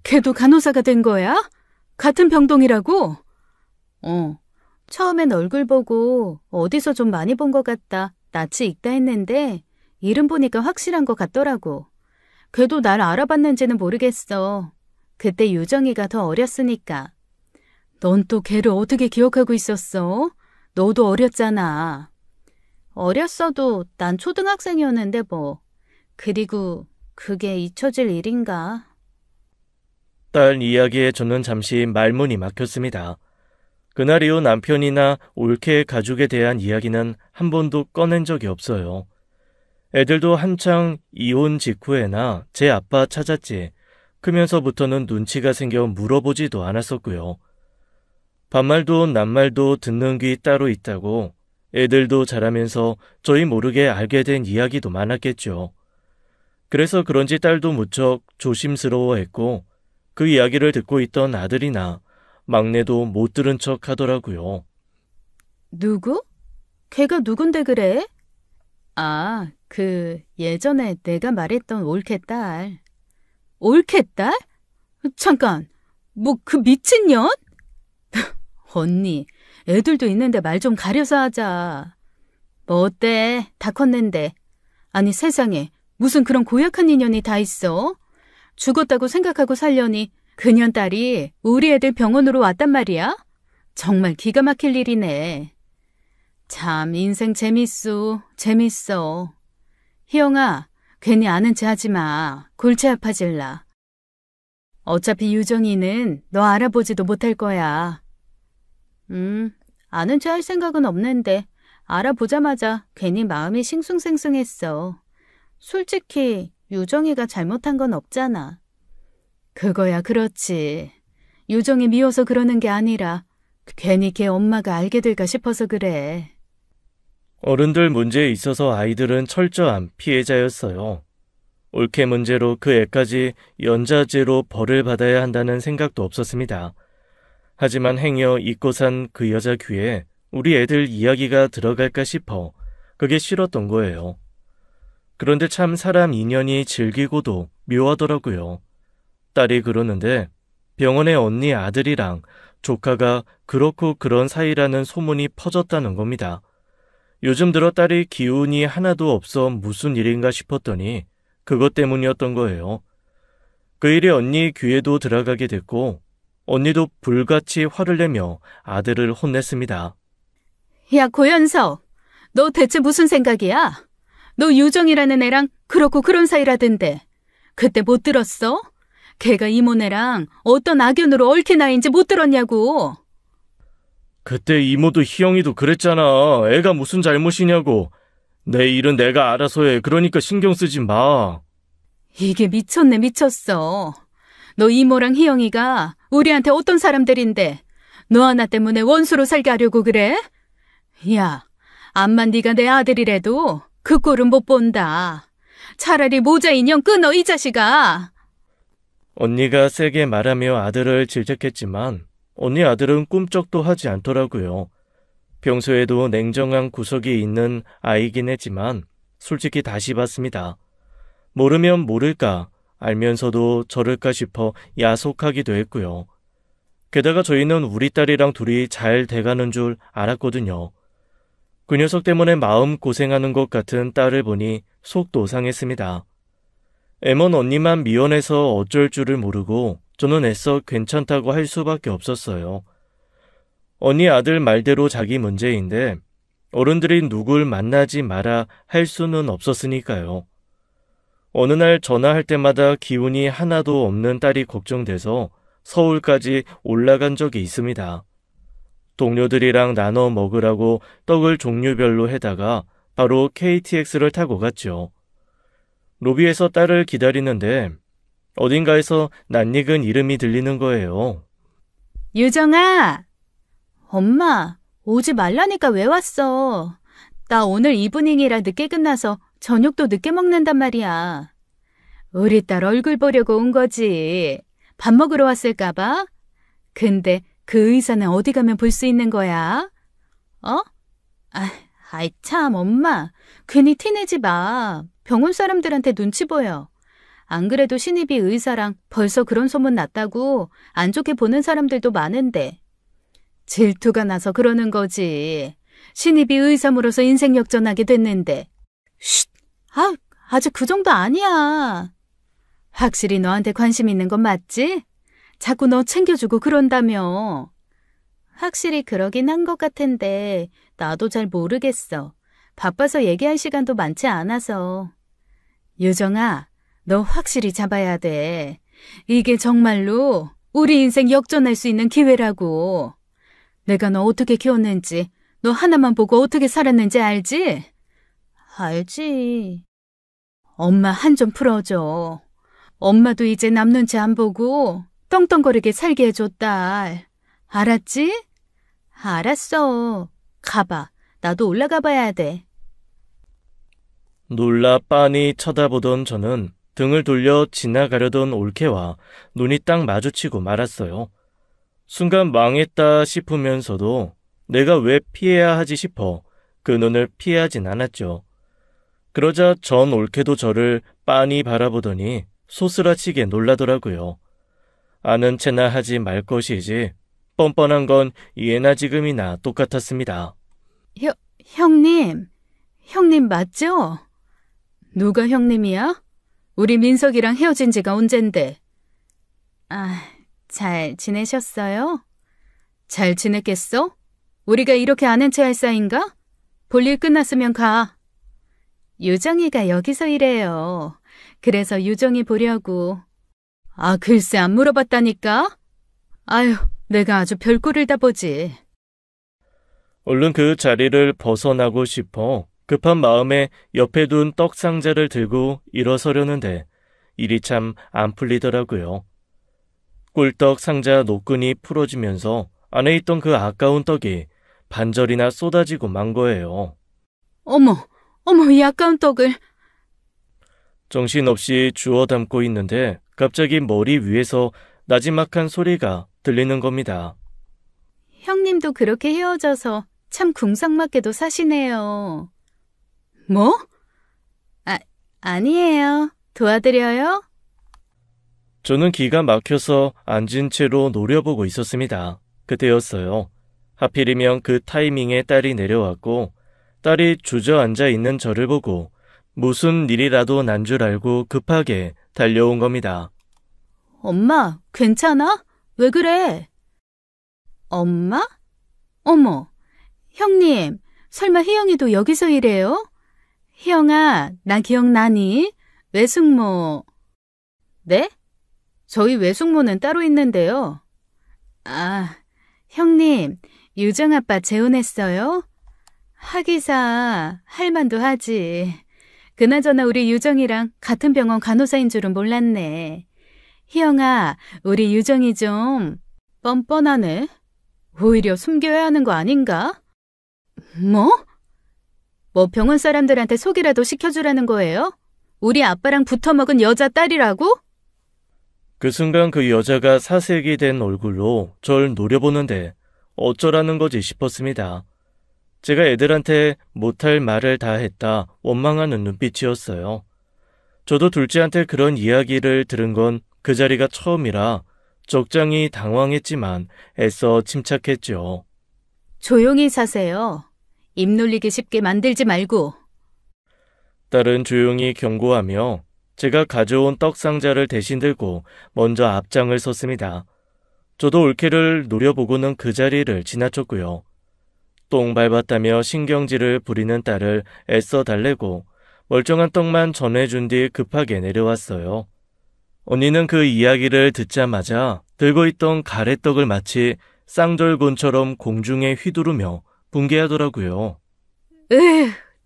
걔도 간호사가 된 거야? 같은 병동이라고? 처음엔 얼굴 보고 어디서 좀 많이 본 것 같다. 낯이 익다 했는데 이름 보니까 확실한 것 같더라고. 걔도 날 알아봤는지는 모르겠어. 그때 유정이가 더 어렸으니까. 넌 또 걔를 어떻게 기억하고 있었어? 너도 어렸잖아. 어렸어도 난 초등학생이었는데 뭐. 그리고 그게 잊혀질 일인가. 딸 이야기에 저는 잠시 말문이 막혔습니다. 그날 이후 남편이나 올케의 가족에 대한 이야기는 한 번도 꺼낸 적이 없어요. 애들도 한창 이혼 직후에나 제 아빠 찾았지 크면서부터는 눈치가 생겨 물어보지도 않았었고요. 반말도 낱말도 듣는 귀 따로 있다고 애들도 자라면서 저희 모르게 알게 된 이야기도 많았겠죠. 그래서 그런지 딸도 무척 조심스러워했고 그 이야기를 듣고 있던 아들이나 막내도 못 들은 척 하더라고요. 누구? 걔가 누군데 그래? 예전에 내가 말했던 올케 딸. 올케 딸? 잠깐, 뭐 그 미친년? 언니, 애들도 있는데 말 좀 가려서 하자. 뭐 어때? 다 컸는데. 아니 세상에 무슨 그런 고약한 인연이 다 있어? 죽었다고 생각하고 살려니 그년 딸이 우리 애들 병원으로 왔단 말이야? 정말 기가 막힐 일이네. 참 인생 재밌어. 희영아, 괜히 아는 체 하지 마. 골치 아파질라. 어차피 유정이는 너 알아보지도 못할 거야. 아는 체 할 생각은 없는데 알아보자마자 괜히 마음이 싱숭생숭했어. 솔직히 유정이가 잘못한 건 없잖아. 그거야 그렇지. 유정이 미워서 그러는 게 아니라 괜히 걔 엄마가 알게 될까 싶어서 그래. 어른들 문제에 있어서 아이들은 철저한 피해자였어요. 올케 문제로 그 애까지 연좌제로 벌을 받아야 한다는 생각도 없었습니다. 하지만 행여 잊고 산 그 여자 귀에 우리 애들 이야기가 들어갈까 싶어 그게 싫었던 거예요. 그런데 참 사람 인연이 질기고도 묘하더라고요. 딸이 그러는데 병원에 언니 아들이랑 조카가 그렇고 그런 사이라는 소문이 퍼졌다는 겁니다. 요즘 들어 딸이 기운이 하나도 없어 무슨 일인가 싶었더니 그것 때문이었던 거예요. 그 일이 언니 귀에도 들어가게 됐고 언니도 불같이 화를 내며 아들을 혼냈습니다. 야 고현석, 너 대체 무슨 생각이야? 너 유정이라는 애랑 그렇고 그런 사이라던데 그때 못 들었어? 걔가 이모네랑 어떤 악연으로 얽힌 아이인지 못 들었냐고. 그때 이모도 희영이도 그랬잖아. 애가 무슨 잘못이냐고. 내 일은 내가 알아서 해. 그러니까 신경 쓰지 마. 이게 미쳤네 미쳤어. 너 이모랑 희영이가 우리한테 어떤 사람들인데 너 하나 때문에 원수로 살게 하려고 그래? 야, 암만 네가 내 아들이라도 그 꼴은 못 본다. 차라리 모자 인형 끊어 이 자식아. 언니가 세게 말하며 아들을 질책했지만 언니 아들은 꿈쩍도 하지 않더라고요. 평소에도 냉정한 구석이 있는 아이긴 했지만 솔직히 다시 봤습니다. 모르면 모를까, 알면서도 저럴까 싶어 야속하기도 했고요. 게다가 저희는 우리 딸이랑 둘이 잘 돼가는 줄 알았거든요. 그 녀석 때문에 마음 고생하는 것 같은 딸을 보니 속도 상했습니다. 애먼 언니만 미워해서 어쩔 줄을 모르고 저는 애써 괜찮다고 할 수밖에 없었어요. 언니 아들 말대로 자기 문제인데 어른들이 누굴 만나지 마라 할 수는 없었으니까요. 어느 날 전화할 때마다 기운이 하나도 없는 딸이 걱정돼서 서울까지 올라간 적이 있습니다. 동료들이랑 나눠 먹으라고 떡을 종류별로 해다가 바로 KTX를 타고 갔죠. 로비에서 딸을 기다리는데 어딘가에서 낯익은 이름이 들리는 거예요. 유정아! 엄마, 오지 말라니까 왜 왔어? 나 오늘 이브닝이라 늦게 끝나서 저녁도 늦게 먹는단 말이야. 우리 딸 얼굴 보려고 온 거지. 밥 먹으러 왔을까 봐? 근데 그 의사는 어디 가면 볼 수 있는 거야? 어? 아이 참 엄마. 괜히 티내지 마. 병원 사람들한테 눈치 보여. 안 그래도 신입이 의사랑 벌써 그런 소문 났다고 안 좋게 보는 사람들도 많은데. 질투가 나서 그러는 거지. 신입이 의사로서 인생 역전하게 됐는데. 쉿! 아직 그 정도 아니야. 확실히 너한테 관심 있는 건 맞지? 자꾸 너 챙겨주고 그런다며. 확실히 그러긴 한 것 같은데 나도 잘 모르겠어. 바빠서 얘기할 시간도 많지 않아서. 유정아, 너 확실히 잡아야 돼. 이게 정말로 우리 인생 역전할 수 있는 기회라고. 내가 너 어떻게 키웠는지, 너 하나만 보고 어떻게 살았는지 알지? 알지. 엄마 한 좀 풀어줘. 엄마도 이제 남 눈치 안 보고 떵떵거리게 살게 해줘, 딸. 알았지? 알았어. 가봐. 나도 올라가 봐야 돼. 놀라 빤히 쳐다보던 저는 등을 돌려 지나가려던 올케와 눈이 딱 마주치고 말았어요. 순간 망했다 싶으면서도 내가 왜 피해야 하지 싶어 그 눈을 피하진 않았죠. 그러자 전 올케도 저를 빤히 바라보더니 소스라치게 놀라더라고요. 아는 체나 하지 말 것이지 뻔뻔한 건 예나 지금이나 똑같았습니다. 형님 맞죠? 누가 형님이야? 우리 민석이랑 헤어진 지가 언젠데. 잘 지내셨어요? 잘 지냈겠어? 우리가 이렇게 아는 체 할 사이인가? 볼일 끝났으면 가. 유정이가 여기서 일해요. 그래서 유정이 보려고. 글쎄 안 물어봤다니까? 아유, 내가 아주 별꼴을 다 보지. 얼른 그 자리를 벗어나고 싶어 급한 마음에 옆에 둔 떡 상자를 들고 일어서려는데 일이 참 안 풀리더라고요. 꿀떡 상자 노끈이 풀어지면서 안에 있던 그 아까운 떡이 반절이나 쏟아지고 만 거예요. 어머, 이 아까운 떡을. 정신없이 주워 담고 있는데 갑자기 머리 위에서 나지막한 소리가 들리는 겁니다. 형님도 그렇게 헤어져서 참 궁상맞게도 사시네요. 뭐? 아니에요. 도와드려요? 저는 기가 막혀서 앉은 채로 노려보고 있었습니다. 그때였어요. 하필이면 그 타이밍에 딸이 내려왔고 딸이 주저앉아 있는 저를 보고 무슨 일이라도 난 줄 알고 급하게 달려온 겁니다. 엄마, 괜찮아? 왜 그래? 엄마? 어머, 형님, 설마 희영이도 여기서 일해요? 희영아, 나 기억나니? 외숙모. 네? 저희 외숙모는 따로 있는데요. 형님, 유정 아빠 재혼했어요? 하기사 할만도 하지. 그나저나 우리 유정이랑 같은 병원 간호사인 줄은 몰랐네. 희영아, 우리 유정이 좀 뻔뻔하네. 오히려 숨겨야 하는 거 아닌가? 뭐 병원 사람들한테 소개라도 시켜주라는 거예요? 우리 아빠랑 붙어먹은 여자 딸이라고? 그 순간 그 여자가 사색이 된 얼굴로 절 노려보는데 어쩌라는 거지 싶었습니다. 제가 애들한테 못할 말을 다 했다 원망하는 눈빛이었어요. 저도 둘째한테 그런 이야기를 들은 건 그 자리가 처음이라 적잖이 당황했지만 애써 침착했죠. 조용히 사세요. 입 놀리기 쉽게 만들지 말고. 딸은 조용히 경고하며 제가 가져온 떡 상자를 대신 들고 먼저 앞장을 섰습니다. 저도 올케를 노려보고는 그 자리를 지나쳤고요. 똥 밟았다며 신경질을 부리는 딸을 애써 달래고 멀쩡한 떡만 전해준 뒤 급하게 내려왔어요. 언니는 그 이야기를 듣자마자 들고 있던 가래떡을 마치 쌍절곤처럼 공중에 휘두르며 붕괴하더라고요.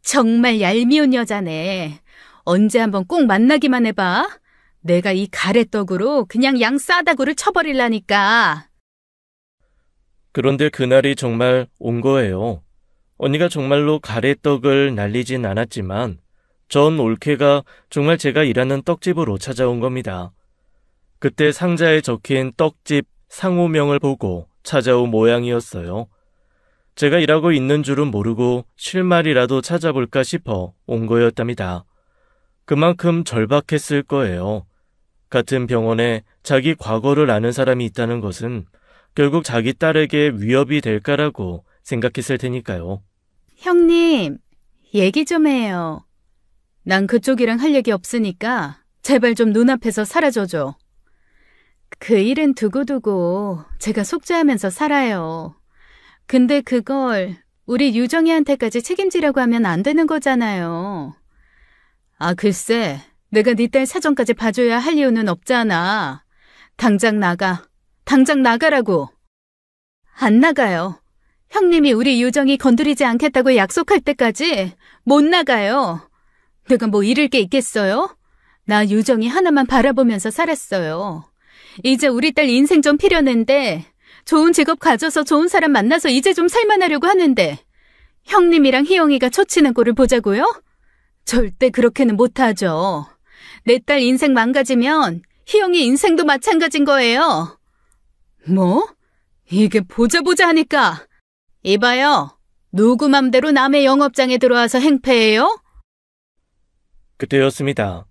정말 얄미운 여자네. 언제 한번 꼭 만나기만 해봐. 내가 이 가래떡으로 그냥 양 싸다구를 쳐버리려니까. 그런데 그날이 정말 온 거예요. 언니가 정말로 가래떡을 날리진 않았지만 전 올케가 정말 제가 일하는 떡집으로 찾아온 겁니다. 그때 상자에 적힌 떡집 상호명을 보고 찾아온 모양이었어요. 제가 일하고 있는 줄은 모르고 실마리라도 찾아볼까 싶어 온 거였답니다. 그만큼 절박했을 거예요. 같은 병원에 자기 과거를 아는 사람이 있다는 것은 결국 자기 딸에게 위협이 될까라고 생각했을 테니까요. 형님, 얘기 좀 해요. 난 그쪽이랑 할 얘기 없으니까 제발 좀 눈앞에서 사라져줘. 그 일은 두고두고 제가 속죄하면서 살아요. 근데 그걸 우리 유정이한테까지 책임지려고 하면 안 되는 거잖아요. 아, 글쎄, 내가 네 딸 사정까지 봐줘야 할 이유는 없잖아. 당장 나가. 당장 나가라고. 안 나가요. 형님이 우리 유정이 건드리지 않겠다고 약속할 때까지 못 나가요. 내가 뭐 잃을 게 있겠어요? 나 유정이 하나만 바라보면서 살았어요. 이제 우리 딸 인생 좀 피려는데 좋은 직업 가져서 좋은 사람 만나서 이제 좀 살만하려고 하는데 형님이랑 희영이가 초치는 꼴을 보자고요? 절대 그렇게는 못하죠. 내 딸 인생 망가지면 희영이 인생도 마찬가지인 거예요. 뭐? 이게 보자 하니까. 이봐요. 누구 맘대로 남의 영업장에 들어와서 행패해요? 그때였습니다.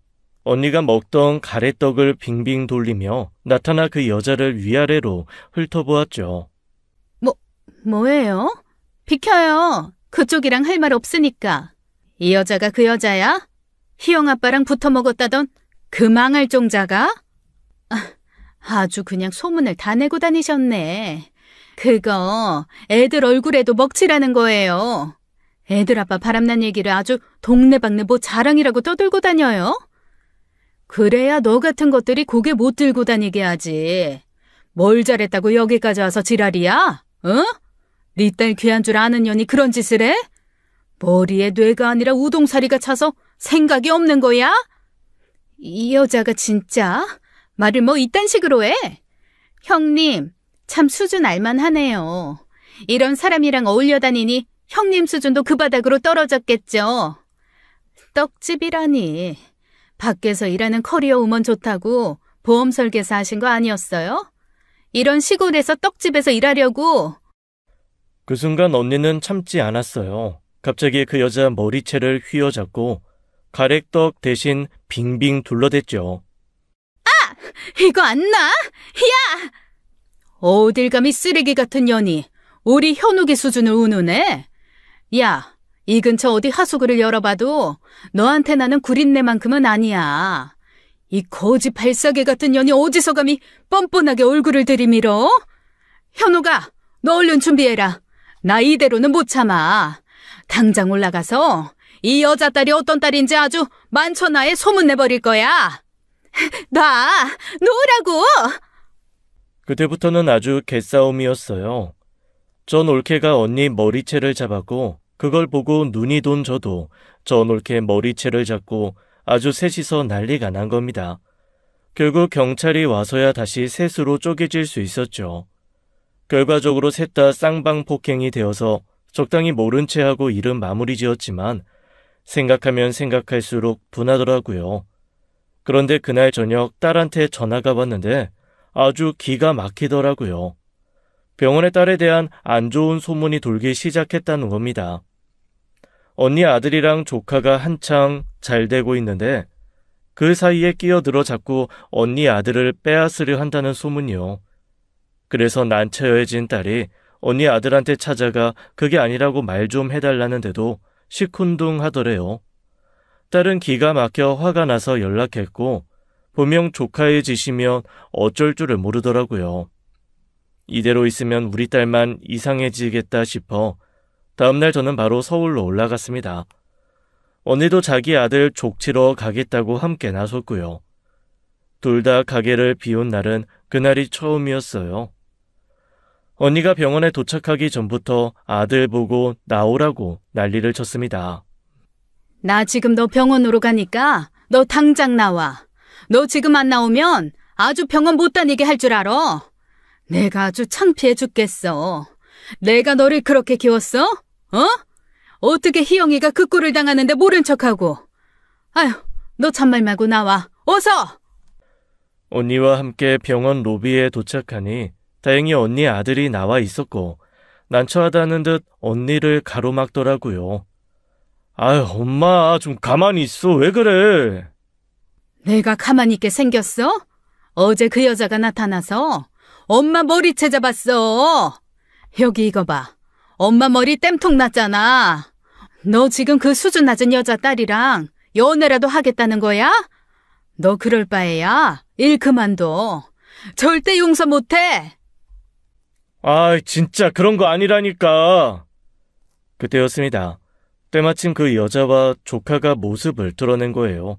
언니가 먹던 가래떡을 빙빙 돌리며 나타나 그 여자를 위아래로 훑어보았죠. 뭐예요? 비켜요. 그쪽이랑 할 말 없으니까. 이 여자가 그 여자야? 희영 아빠랑 붙어 먹었다던 그 망할 종자가? 아주 그냥 소문을 다 내고 다니셨네. 그거 애들 얼굴에도 먹칠하는 거예요. 애들 아빠 바람난 얘기를 아주 동네방네 뭐 자랑이라고 떠들고 다녀요? 그래야 너 같은 것들이 고개 못 들고 다니게 하지. 뭘 잘했다고 여기까지 와서 지랄이야? 응? 네 딸 귀한 줄 아는 년이 그런 짓을 해? 머리에 뇌가 아니라 우동사리가 차서 생각이 없는 거야? 이 여자가 진짜 말을 뭐 이딴 식으로 해? 형님, 참 수준 알만하네요. 이런 사람이랑 어울려 다니니 형님 수준도 그 바닥으로 떨어졌겠죠. 떡집이라니. 밖에서 일하는 커리어 우먼 좋다고 보험 설계사 하신 거 아니었어요? 이런 시골에서 떡집에서 일하려고. 그 순간 언니는 참지 않았어요. 갑자기 그 여자 머리채를 휘어잡고 가래떡 대신 빙빙 둘러댔죠. 이거 안 나? 야! 어딜 감히 쓰레기 같은 년이 우리 현욱이 수준을 우누네? 야, 이 근처 어디 하수구를 열어봐도 너한테 나는 구린내만큼은 아니야. 이 거지 발사개 같은 년이 어디서 감히 뻔뻔하게 얼굴을 들이밀어? 현욱아, 너 얼른 준비해라. 나 이대로는 못 참아. 당장 올라가서 이 여자 딸이 어떤 딸인지 아주 만천하에 소문내버릴 거야. 놓으라고! 그때부터는 아주 개싸움이었어요. 전 올케가 언니 머리채를 잡았고 그걸 보고 눈이 돈 저도 전 올케 머리채를 잡고 아주 셋이서 난리가 난 겁니다. 결국 경찰이 와서야 다시 셋으로 쪼개질 수 있었죠. 결과적으로 셋 다 쌍방폭행이 되어서 적당히 모른 채 하고 일은 마무리 지었지만 생각하면 생각할수록 분하더라고요. 그런데 그날 저녁 딸한테 전화가 왔는데 아주 기가 막히더라고요. 병원의 딸에 대한 안 좋은 소문이 돌기 시작했다는 겁니다. 언니 아들이랑 조카가 한창 잘 되고 있는데 그 사이에 끼어들어 자꾸 언니 아들을 빼앗으려 한다는 소문이요. 그래서 난처해진 딸이 언니 아들한테 찾아가 그게 아니라고 말 좀 해달라는데도 시큰둥하더래요. 딸은 기가 막혀 화가 나서 연락했고 분명 조카의 짓이면 어쩔 줄을 모르더라고요. 이대로 있으면 우리 딸만 이상해지겠다 싶어 다음날 저는 바로 서울로 올라갔습니다. 언니도 자기 아들 족치러 가겠다고 함께 나섰고요. 둘 다 가게를 비운 날은 그날이 처음이었어요. 언니가 병원에 도착하기 전부터 아들 보고 나오라고 난리를 쳤습니다. 나 지금 너 병원으로 가니까 너 당장 나와. 너 지금 안 나오면 아주 병원 못 다니게 할 줄 알아. 내가 아주 창피해 죽겠어. 내가 너를 그렇게 키웠어? 어? 어떻게 희영이가 그 꼴을 당하는데 모른 척하고. 아휴, 너 잔말 말고 나와. 어서! 언니와 함께 병원 로비에 도착하니 다행히 언니 아들이 나와 있었고 난처하다는 듯 언니를 가로막더라고요. 아유, 엄마 좀 가만히 있어. 왜 그래? 내가 가만히 있게 생겼어? 어제 그 여자가 나타나서 엄마 머리채 잡았어. 여기 이거 봐. 엄마 머리 땜통 났잖아. 너 지금 그 수준 낮은 여자 딸이랑 연애라도 하겠다는 거야? 너 그럴 바에야 일 그만둬. 절대 용서 못해. 아, 진짜 그런 거 아니라니까. 그때였습니다. 때마침 그 여자와 조카가 모습을 드러낸 거예요.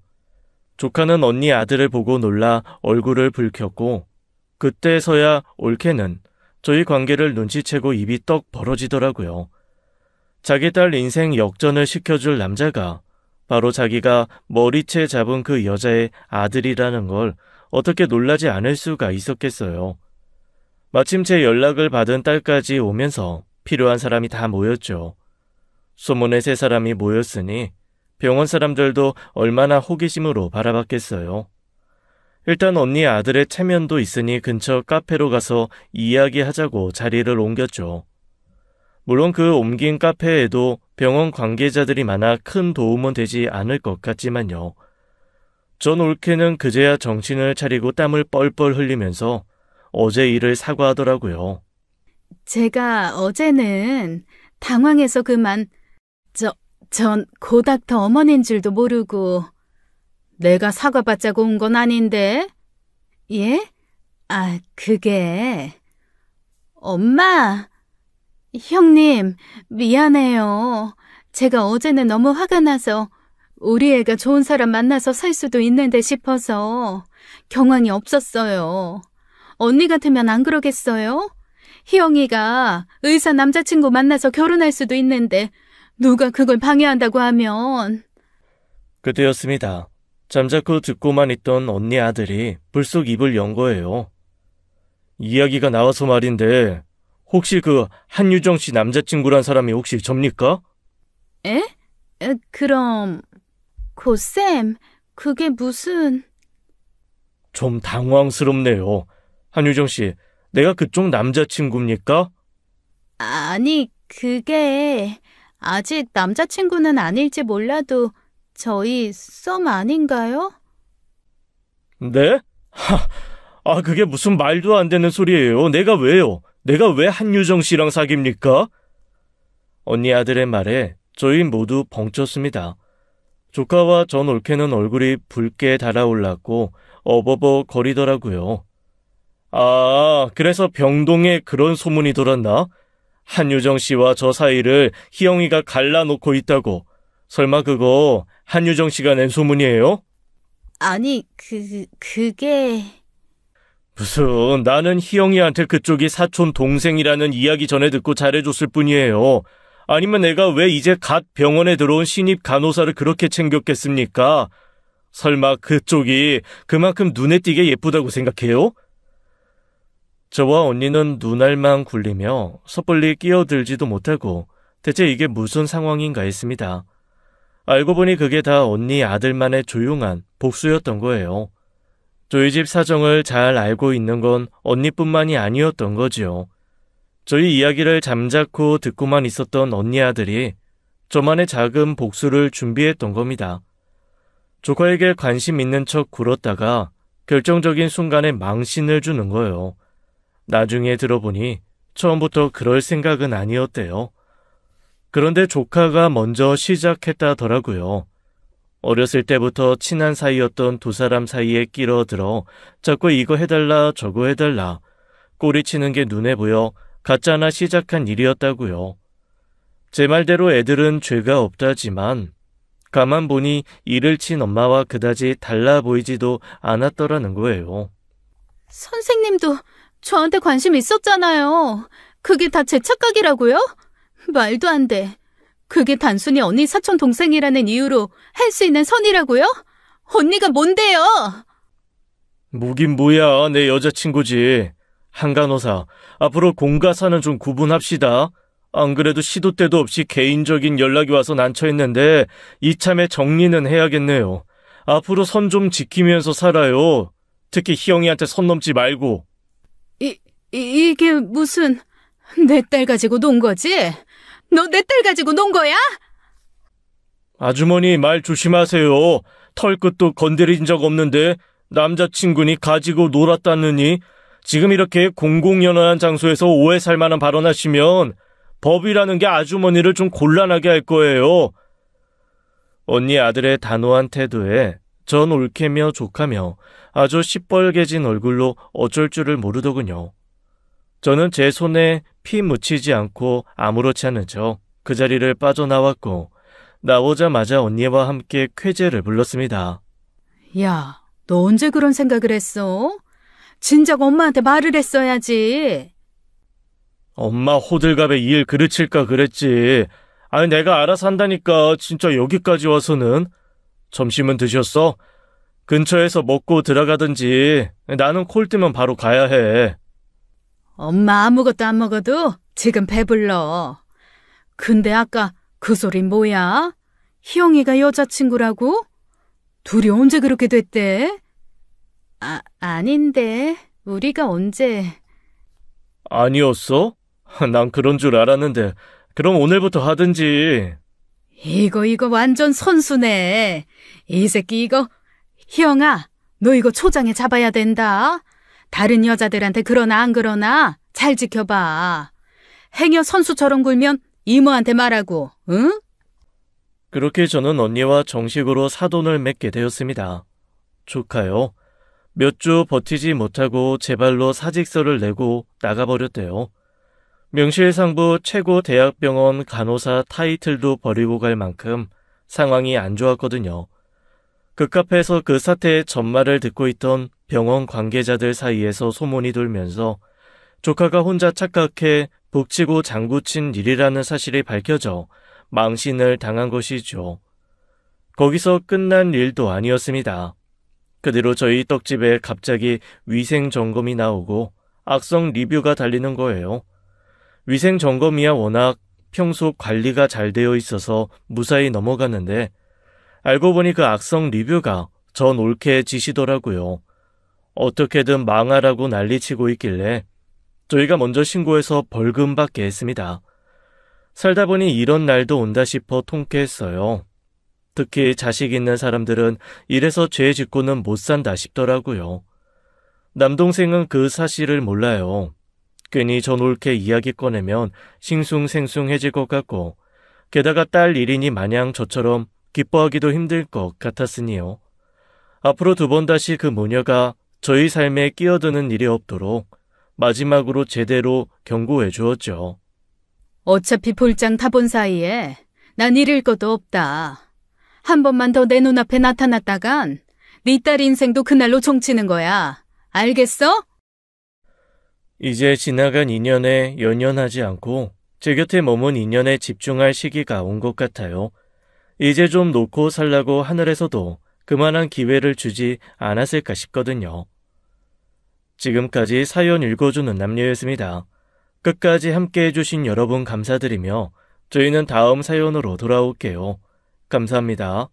조카는 언니 아들을 보고 놀라 얼굴을 붉혔고 그때서야 올케는 저희 관계를 눈치채고 입이 떡 벌어지더라고요. 자기 딸 인생 역전을 시켜줄 남자가 바로 자기가 머리채 잡은 그 여자의 아들이라는 걸 어떻게 놀라지 않을 수가 있었겠어요. 마침 제 연락을 받은 딸까지 오면서 필요한 사람이 다 모였죠. 소문의 세 사람이 모였으니 병원 사람들도 얼마나 호기심으로 바라봤겠어요. 일단 언니 아들의 체면도 있으니 근처 카페로 가서 이야기하자고 자리를 옮겼죠. 물론 그 옮긴 카페에도 병원 관계자들이 많아 큰 도움은 되지 않을 것 같지만요. 전 올케는 그제야 정신을 차리고 땀을 뻘뻘 흘리면서 어제 일을 사과하더라고요. 제가 어제는 당황해서 그만 전 고닥터 어머니인 줄도 모르고 내가 사과받자고 온 건 아닌데. 예? 아, 그게 엄마, 형님 미안해요. 제가 어제는 너무 화가 나서 우리 애가 좋은 사람 만나서 살 수도 있는데 싶어서 경황이 없었어요. 언니 같으면 안 그러겠어요? 희영이가 의사 남자친구 만나서 결혼할 수도 있는데 누가 그걸 방해한다고 하면. 그때였습니다. 잠자코 듣고만 있던 언니 아들이 불쑥 입을 연 거예요. 이야기가 나와서 말인데 혹시 그 한유정 씨 남자친구란 사람이 혹시 접니까? 에? 그럼 고쌤, 그게 무슨... 좀 당황스럽네요. 한유정 씨, 내가 그쪽 남자친구입니까? 아니, 그게 아직 남자친구는 아닐지 몰라도 저희 썸 아닌가요? 네? 그게 무슨 말도 안 되는 소리예요. 내가 왜요? 내가 왜 한유정 씨랑 사깁니까? 언니 아들의 말에 저희 모두 벙쪘습니다. 조카와 전 올케는 얼굴이 붉게 달아올랐고 어버버 거리더라고요. 그래서 병동에 그런 소문이 돌았나? 한유정 씨와 저 사이를 희영이가 갈라놓고 있다고. 설마 그거 한유정 씨가 낸 소문이에요? 아니, 그게... 무슨 나는 희영이한테 그쪽이 사촌 동생이라는 이야기 전에 듣고 잘해줬을 뿐이에요. 아니면 내가 왜 이제 갓 병원에 들어온 신입 간호사를 그렇게 챙겼겠습니까? 설마 그쪽이 그만큼 눈에 띄게 예쁘다고 생각해요? 저와 언니는 눈알만 굴리며 섣불리 끼어들지도 못하고 대체 이게 무슨 상황인가 했습니다. 알고 보니 그게 다 언니 아들만의 조용한 복수였던 거예요. 저희 집 사정을 잘 알고 있는 건 언니뿐만이 아니었던 거지요. 저희 이야기를 잠자코 듣고만 있었던 언니 아들이 저만의 작은 복수를 준비했던 겁니다. 조카에게 관심 있는 척 굴었다가 결정적인 순간에 망신을 주는 거예요. 나중에 들어보니 처음부터 그럴 생각은 아니었대요. 그런데 조카가 먼저 시작했다더라고요. 어렸을 때부터 친한 사이였던 두 사람 사이에 끼러들어 자꾸 이거 해달라 저거 해달라 꼬리치는 게 눈에 보여 가짜나 시작한 일이었다고요. 제 말대로 애들은 죄가 없다지만 가만 보니 일을 친 엄마와 그다지 달라 보이지도 않았더라는 거예요. 선생님도 저한테 관심 있었잖아요. 그게 다 제 착각이라고요? 말도 안 돼. 그게 단순히 언니 사촌 동생이라는 이유로 할 수 있는 선이라고요? 언니가 뭔데요? 뭐긴 뭐야, 내 여자친구지. 한간호사, 앞으로 공과 사는 좀 구분합시다. 안 그래도 시도 때도 없이 개인적인 연락이 와서 난처했는데 이참에 정리는 해야겠네요. 앞으로 선 좀 지키면서 살아요. 특히 희영이한테 선 넘지 말고. 이게 무슨, 내 딸 가지고 논 거지? 너 내 딸 가지고 논 거야? 아주머니 말 조심하세요. 털끝도 건드린 적 없는데 남자친구니 가지고 놀았다느니 지금 이렇게 공공연한 장소에서 오해 살 만한 발언하시면 법이라는 게 아주머니를 좀 곤란하게 할 거예요. 언니 아들의 단호한 태도에 전 올케며 족하며 아주 시뻘개진 얼굴로 어쩔 줄을 모르더군요. 저는 제 손에 피 묻히지 않고 아무렇지 않은 척 그 자리를 빠져나왔고 나오자마자 언니와 함께 쾌재를 불렀습니다. 야, 너 언제 그런 생각을 했어? 진작 엄마한테 말을 했어야지. 엄마 호들갑에 일 그르칠까 그랬지. 아니 내가 알아서 한다니까. 진짜 여기까지 와서는. 점심은 드셨어? 근처에서 먹고 들어가든지. 나는 콜 뜨면 바로 가야 해. 엄마 아무것도 안 먹어도 지금 배불러. 근데 아까 그 소린 뭐야? 희영이가 여자친구라고? 둘이 언제 그렇게 됐대? 아닌데. 우리가 언제... 아니었어? 난 그런 줄 알았는데. 그럼 오늘부터 하든지. 이거 완전 선수네. 이 새끼 이거. 희영아, 너 이거 초장에 잡아야 된다. 다른 여자들한테 그러나 안 그러나 잘 지켜봐. 행여 선수처럼 굴면 이모한테 말하고, 응? 그렇게 저는 언니와 정식으로 사돈을 맺게 되었습니다. 조카요. 몇 주 버티지 못하고 제 발로 사직서를 내고 나가버렸대요. 명실상부 최고 대학병원 간호사 타이틀도 버리고 갈 만큼 상황이 안 좋았거든요. 그 카페에서 그 사태의 전말을 듣고 있던 병원 관계자들 사이에서 소문이 돌면서 조카가 혼자 착각해 북치고 장구친 일이라는 사실이 밝혀져 망신을 당한 것이죠. 거기서 끝난 일도 아니었습니다. 그대로 저희 떡집에 갑자기 위생점검이 나오고 악성 리뷰가 달리는 거예요. 위생점검이야 워낙 평소 관리가 잘 되어 있어서 무사히 넘어갔는데 알고 보니 그 악성 리뷰가 전 올케 지시더라고요. 어떻게든 망하라고 난리치고 있길래 저희가 먼저 신고해서 벌금 받게 했습니다. 살다 보니 이런 날도 온다 싶어 통쾌했어요. 특히 자식 있는 사람들은 이래서 죄 짓고는 못 산다 싶더라고요. 남동생은 그 사실을 몰라요. 괜히 전 올케 이야기 꺼내면 싱숭생숭해질 것 같고 게다가 딸 일이니 마냥 저처럼 기뻐하기도 힘들 것 같았으니요. 앞으로 두 번 다시 그 모녀가 저희 삶에 끼어드는 일이 없도록 마지막으로 제대로 경고해 주었죠. 어차피 볼장 타본 사이에 난 잃을 것도 없다. 한 번만 더 내 눈앞에 나타났다간 네 딸 인생도 그날로 종치는 거야. 알겠어? 이제 지나간 인연에 연연하지 않고 제 곁에 머문 인연에 집중할 시기가 온 것 같아요. 이제 좀 놓고 살라고 하늘에서도 그만한 기회를 주지 않았을까 싶거든요. 지금까지 사연 읽어주는 남녀였습니다. 끝까지 함께 해주신 여러분 감사드리며 저희는 다음 사연으로 돌아올게요. 감사합니다.